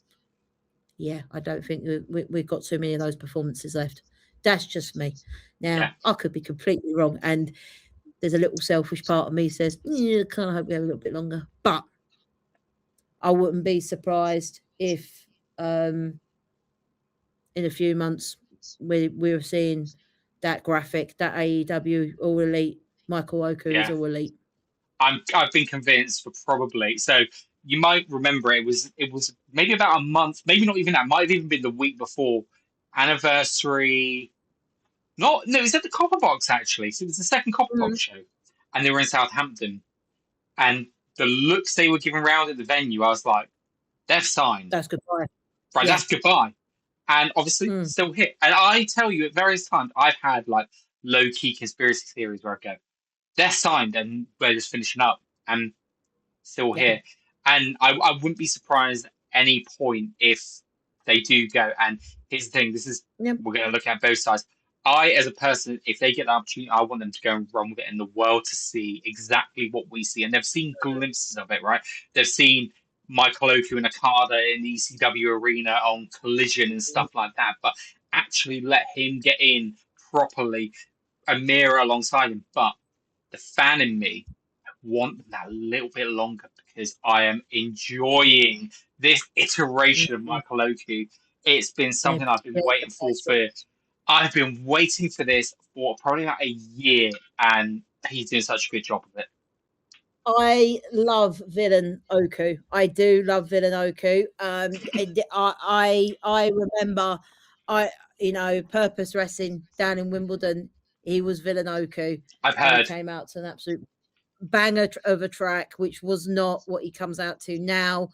Yeah, I don't think we've got too many of those performances left. That's just me. Now, I could be completely wrong, and there's a little selfish part of me says, I kind of hope we have a little bit longer. But I wouldn't be surprised if in a few months we're seeing that graphic, that AEW All Elite, Michael Oku is All Elite. I've been convinced for probably. So you might remember it was maybe about a month, maybe not even that. Might have even been the week before anniversary. No, it was at the Copper Box actually. So it was the second Copper Box show, and they were in Southampton. And the looks they were giving around at the venue, I was like, they've signed. That's goodbye. Right, that's goodbye. And obviously still hit. And I tell you, at various times, I've had like low key conspiracy theories where I go, they're signed and we're just finishing up and still here. And I wouldn't be surprised at any point if they do go. And here's the thing, we're going to look at both sides. I, as a person, if they get the opportunity, I want them to go and run with it in the world to see exactly what we see. And they've seen glimpses of it, right? They've seen Michael Oku and Okada in the ECW arena on Collision and stuff like that. But actually let him get in properly, Amira alongside him. But the fan in me want that a little bit longer because I am enjoying this iteration of Michael Oku. It's been something I've been waiting for. I've been waiting for this for probably about a year, and he's doing such a good job of it. I love Villain Oku. I do love Villain Oku. I remember, Purpose Wrestling down in Wimbledon. He was Villain Oku. I've And he heard. came out to an absolute banger of a track, which was not what he comes out to now.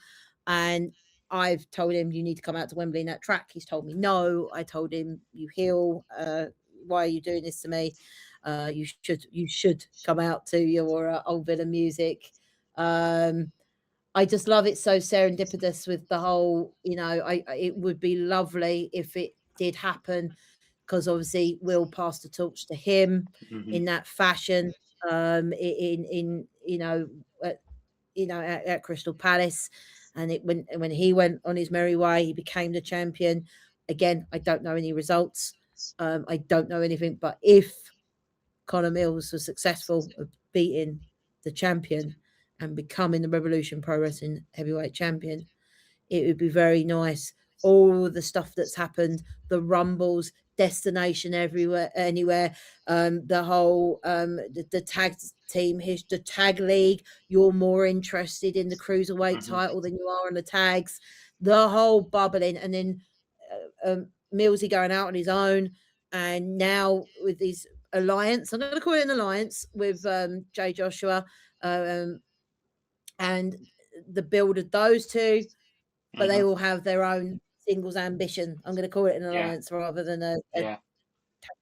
And I've told him, you need to come out to Wembley in that track. He's told me no. I told him, you heel. Why are you doing this to me? You should come out to your old Villain music. I just love it, so serendipitous with the whole, it would be lovely if it did happen, because obviously Will passed the torch to him in that fashion, at Crystal Palace, and when he went on his merry way, he became the champion. Again, I don't know any results. I don't know anything, but if Conor Mills was successful of beating the champion and becoming the Revolution Pro Wrestling heavyweight champion, it would be very nice. All the stuff that's happened, the rumbles, destination everywhere, anywhere, the whole the tag team, the tag league. You're more interested in the cruiserweight title than you are on the tags. The whole bubbling, and then Millsy going out on his own, and now with these alliance, I'm going to call it an alliance with Jay Joshua, and the build of those two, but they all have their own singles ambition. I'm going to call it an alliance rather than a tag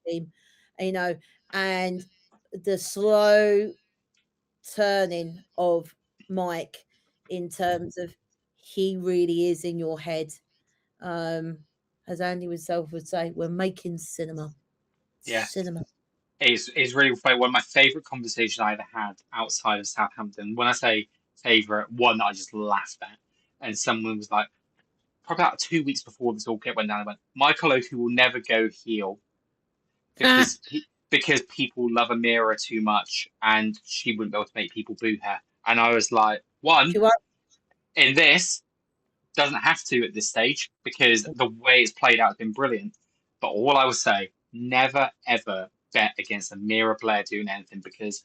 team, and the slow turning of Mike in terms of he really is in your head. As Andy himself would say, we're making cinema. Yeah. Cinema. It's really funny. One of my favourite conversations I ever had outside of Southampton. When I say favourite, one that I just laughed at. And someone was like, probably about 2 weeks before this all went down, I went, Michael Oku will never go heel because people love Amira too much and she wouldn't be able to make people boo her. And I was like, one, in this, doesn't have to at this stage because the way it's played out has been brilliant. But all I would say, never ever bet against Amira Blair doing anything, because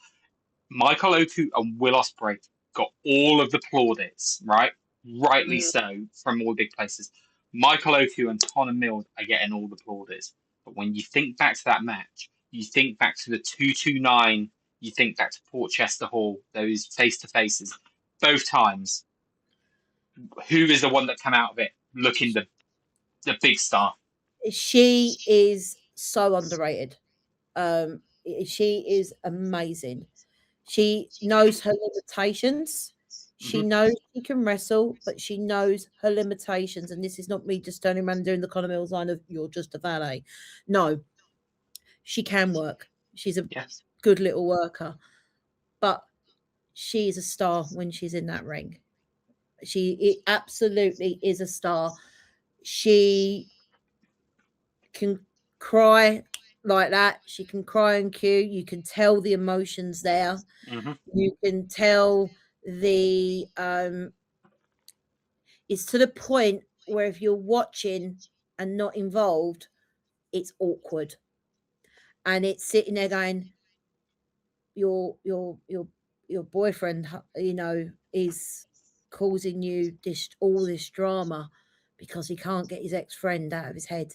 Michael Oku and Will Ospreay got all of the plaudits, right? Rightly so, from all the big places. Michael Oku and Conor Mills are getting all the plaudits. But when you think back to that match, you think back to the 229, you think back to Portchester Hall, those face-to-faces, both times, who is the one that came out of it looking the big star? She is so underrated. She is amazing. She knows her limitations. She knows she can wrestle, but she knows her limitations. And this is not me just turning around and doing the Conor Mills line of you're just a valet. No, she can work. She's a good little worker, but she is a star when she's in that ring. She absolutely is a star. She can cry like that. She can cry on cue. You can tell the emotions there. You can tell the it's to the point where if you're watching and not involved, it's awkward. And it's sitting there going, your boyfriend, is causing you all this drama because he can't get his ex-friend out of his head.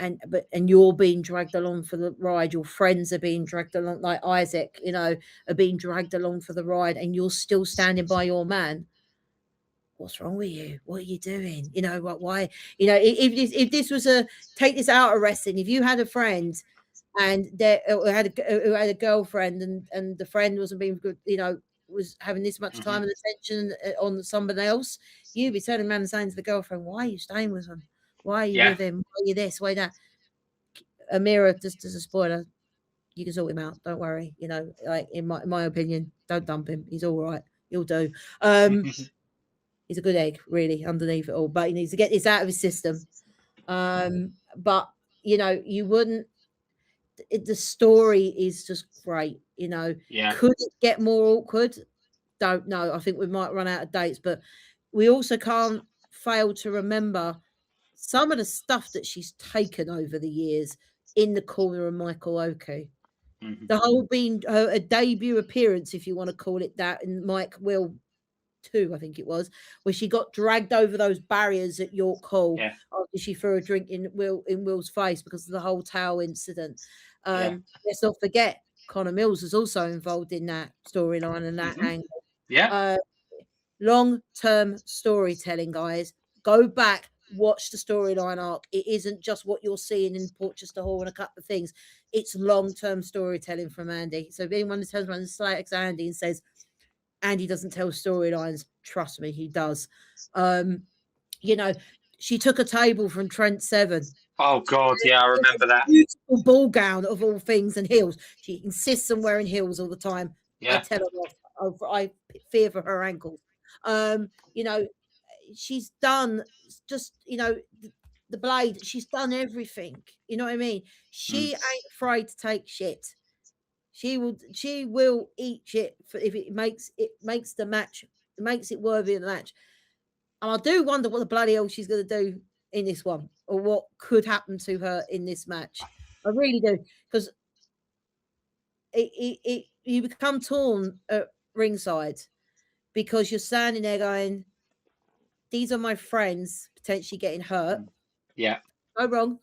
And you're being dragged along for the ride. Your friends are being dragged along, like Isaac, are being dragged along for the ride, and you're still standing by your man. What's wrong with you? What are you doing? Why? If this was take this out of wrestling, if you had a friend and who had a girlfriend and the friend wasn't being good, was having this much time and attention on somebody else, you'd be turning around and saying to the girlfriend, why are you staying with him? Why are you with him? Why are you this? Why that? Amira, just as a spoiler, you can sort him out. Don't worry. Like in my opinion, don't dump him. He's all right. He'll do. He's a good egg, really, underneath it all. But he needs to get this out of his system. But you wouldn't. The story is just great. Could it get more awkward? Don't know. I think we might run out of dates, but we also can't fail to remember some of the stuff that she's taken over the years in the corner of Michael Oku. Mm-hmm. The whole being a debut appearance, if you want to call it that, in Mike Will 2, I think it was, where she got dragged over those barriers at York Hall after she threw a drink in Will's face because of the whole towel incident. Let's not forget Connor Mills was also involved in that storyline and that angle. Yeah. Long-term storytelling, guys. Go back, watch the storyline arc. It isn't just what you're seeing in Portchester Hall and a couple of things. It's long-term storytelling from Andy. So if anyone turns around and slags Andy and says, Andy doesn't tell storylines, trust me, he does. You know, she took a table from Trent Seven. Oh God, yeah, I remember that. Beautiful ball gown of all things and heels. She insists on wearing heels all the time. Yeah. I tell her off. I fear for her ankles. You know, she's done just, you know, the blade. She's done everything. You know what I mean? She ain't afraid to take shit. She will eat shit if it makes the match, makes it worthy of the match. And I do wonder what the bloody hell she's going to do in this one, or what could happen to her in this match. I really do, because you become torn at ringside because you're standing there going, these are my friends potentially getting hurt. Yeah. No wrong.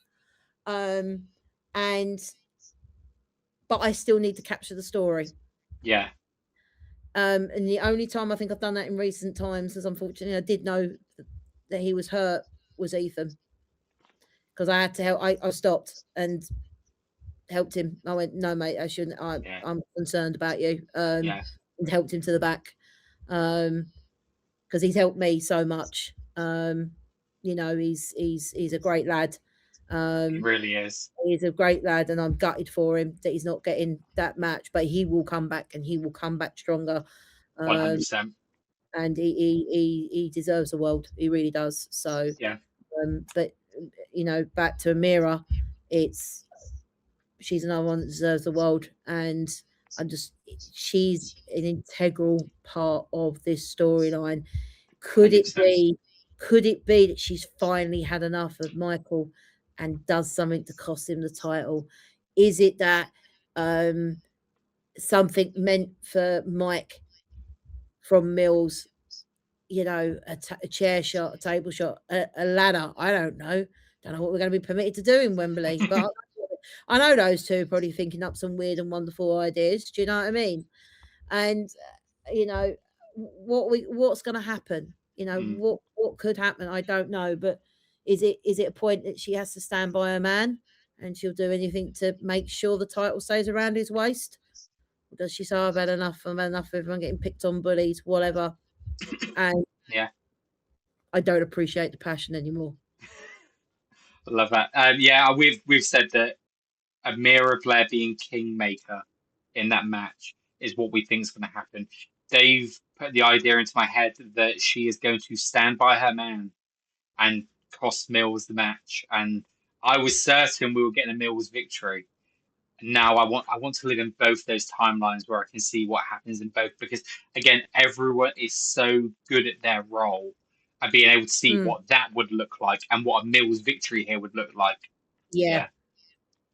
But I still need to capture the story. Yeah. And the only time I think I've done that in recent times is, unfortunately, I did know that he was hurt, was Ethan. Because I had to help. I stopped and helped him. I went, no, mate, I shouldn't. I'm concerned about you. And helped him to the back. Because he's helped me so much. You know, he's a great lad. He really is. He's a great lad, and I'm gutted for him that he's not getting that match. But he will come back, and he will come back stronger. 100%. And he deserves the world. He really does. So yeah. But you know, back to Amira, she's another one that deserves the world, and she's an integral part of this storyline. Could 100%. Could it be that she's finally had enough of Michael and does something to cost him the title? Is it that something meant for Mike from Mills, you know, a chair shot, a table shot, a ladder? I don't know what we're going to be permitted to do in Wembley, but I know those two are probably thinking up some weird and wonderful ideas. Do you know what I mean? And you know, what's going to happen? You know, what could happen? I don't know. But is it a point that she has to stand by her man and she'll do anything to make sure the title stays around his waist? Or does she say, I've had enough of everyone getting picked on, bullied, whatever? And I don't appreciate the passion anymore. I love that. Yeah, we've said that Amira Blair being kingmaker in that match is what we think is going to happen. Dave put the idea into my head that she is going to stand by her man and cost Mills the match. And I was certain we were getting a Mills victory. Now I want to live in both those timelines where I can see what happens in both, because again, everyone is so good at their role and being able to see what that would look like and what a Mills victory here would look like. Yeah.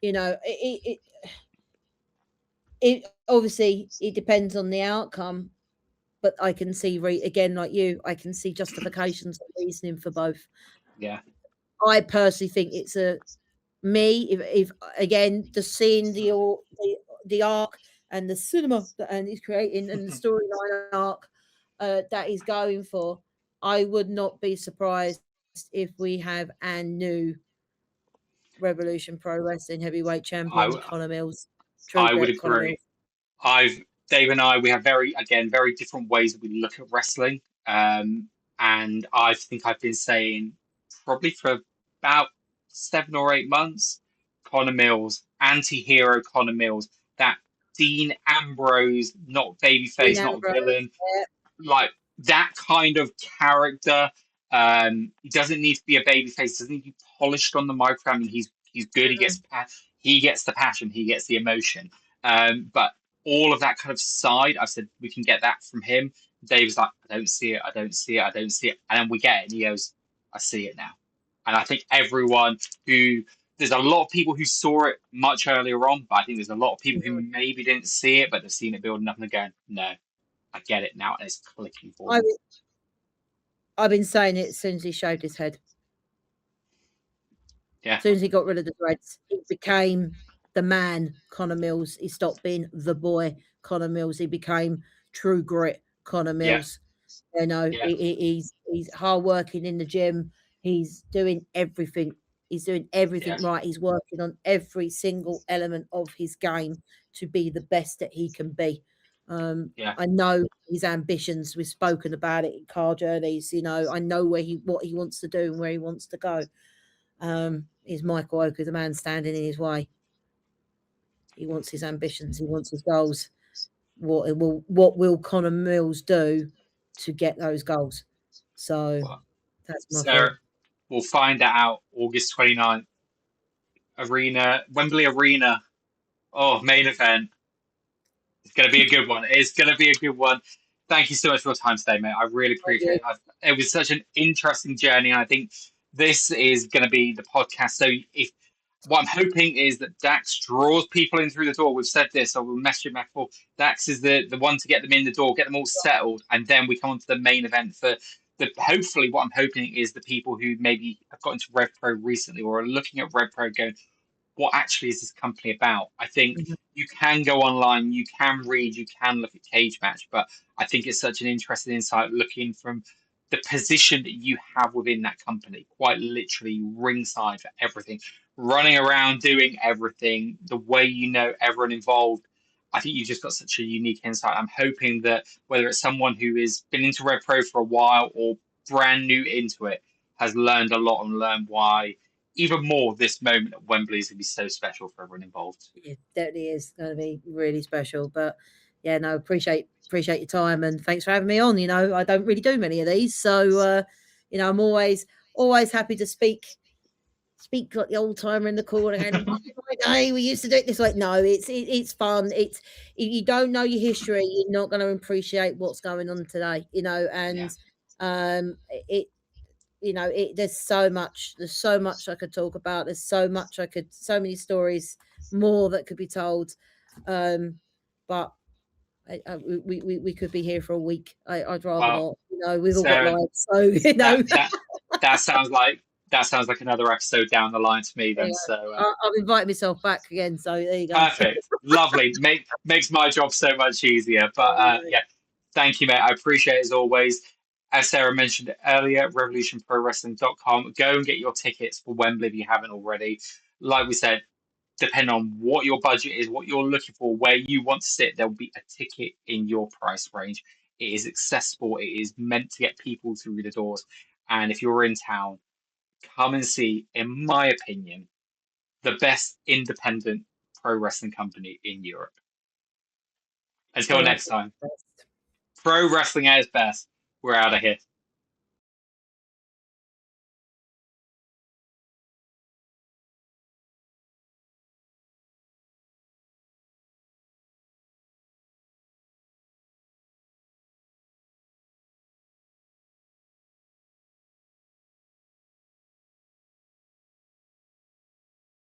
You know, it obviously it depends on the outcome, but I can see again, like you, I can see justifications and reasoning for both. Yeah, I personally think it's if again the scene, the arc and the cinema and he's creating and the storyline arc that he's going for, I would not be surprised if we have a new Revolution Pro Wrestling heavyweight champion, Connor Mills. I would agree. Dave and I, we have very different ways that we look at wrestling. And I think I've been saying probably for about 7 or 8 months, Connor Mills, anti-hero Connor Mills, that Dean Ambrose, not babyface, not a villain, like that kind of character. He doesn't need to be a babyface, doesn't need to be polished on the microphone. I mean, he's good. He gets the passion, he gets the emotion. But all of that kind of side, I said we can get that from him. Dave's like, I don't see it. And then we get it, and he goes, I see it now. And I think everyone who there's a lot of people who saw it much earlier on, but I think there's a lot of people who maybe didn't see it, but they've seen it building up and they're going, no, I get it now, and it's clicking for them. I've been saying it as soon as he shaved his head. Yeah. As soon as he got rid of the dreads, he became the man, Connor Mills. He stopped being the boy, Connor Mills. He became true grit, Connor Mills. You know, he's hardworking in the gym. He's doing everything. He's doing everything right. He's working on every single element of his game to be the best that he can be. I know his ambitions. We've spoken about it in car journeys. You know, I know what he wants to do and where he wants to go. Is Michael Oaker the man standing in his way? He wants his ambitions. He wants his goals. What will Connor Mills do to get those goals? So that's my Sarah, we'll find that out August 29th. Wembley Arena. Oh, main event. It's going to be a good one. It's going to be a good one. Thank you so much for your time today, mate. I really appreciate it. It was such an interesting journey. And I think this is going to be the podcast. So what I'm hoping is that Dax draws people in through the door. We've said this, so we'll message him back for Dax is the one to get them in the door, get them all settled, and then we come on to the main event for hopefully what I'm hoping is the people who maybe have got into Revpro recently or are looking at Revpro going, what actually is this company about? I think you can go online, you can read, you can look at Cage Match, but I think it's such an interesting insight looking from the position that you have within that company, quite literally ringside for everything, running around doing everything, the way you know everyone involved. I think you've just got such a unique insight. I'm hoping that whether it's someone who has been into Revpro for a while or brand new into it, has learned a lot and learned why even more this moment at Wembley is going to be so special for everyone involved. It definitely is going to be really special. But yeah, no, appreciate your time and thanks for having me on. You know, I don't really do many of these, so you know, I'm always happy to speak like the old timer in the corner and hey, we used to do it this way. No, it's fun. It's if you don't know your history, you're not going to appreciate what's going on today. You know, and there's so much I could talk about. There's so many stories more that could be told. But we could be here for a week. I'd rather not. You know, we've all got lives, so you know. That sounds like another episode down the line to me. Then, so I'll invite myself back again. So there you go. Perfect, lovely. Makes my job so much easier. But thank you, mate. I appreciate it as always. As Sarah mentioned earlier, revolutionprowrestling.com. Go and get your tickets for Wembley if you haven't already. Like we said, depending on what your budget is, what you're looking for, where you want to sit, there'll be a ticket in your price range. It is accessible. It is meant to get people through the doors. And if you're in town, come and see, in my opinion, the best independent pro wrestling company in Europe. Until next time, pro wrestling at its best. We're out of here.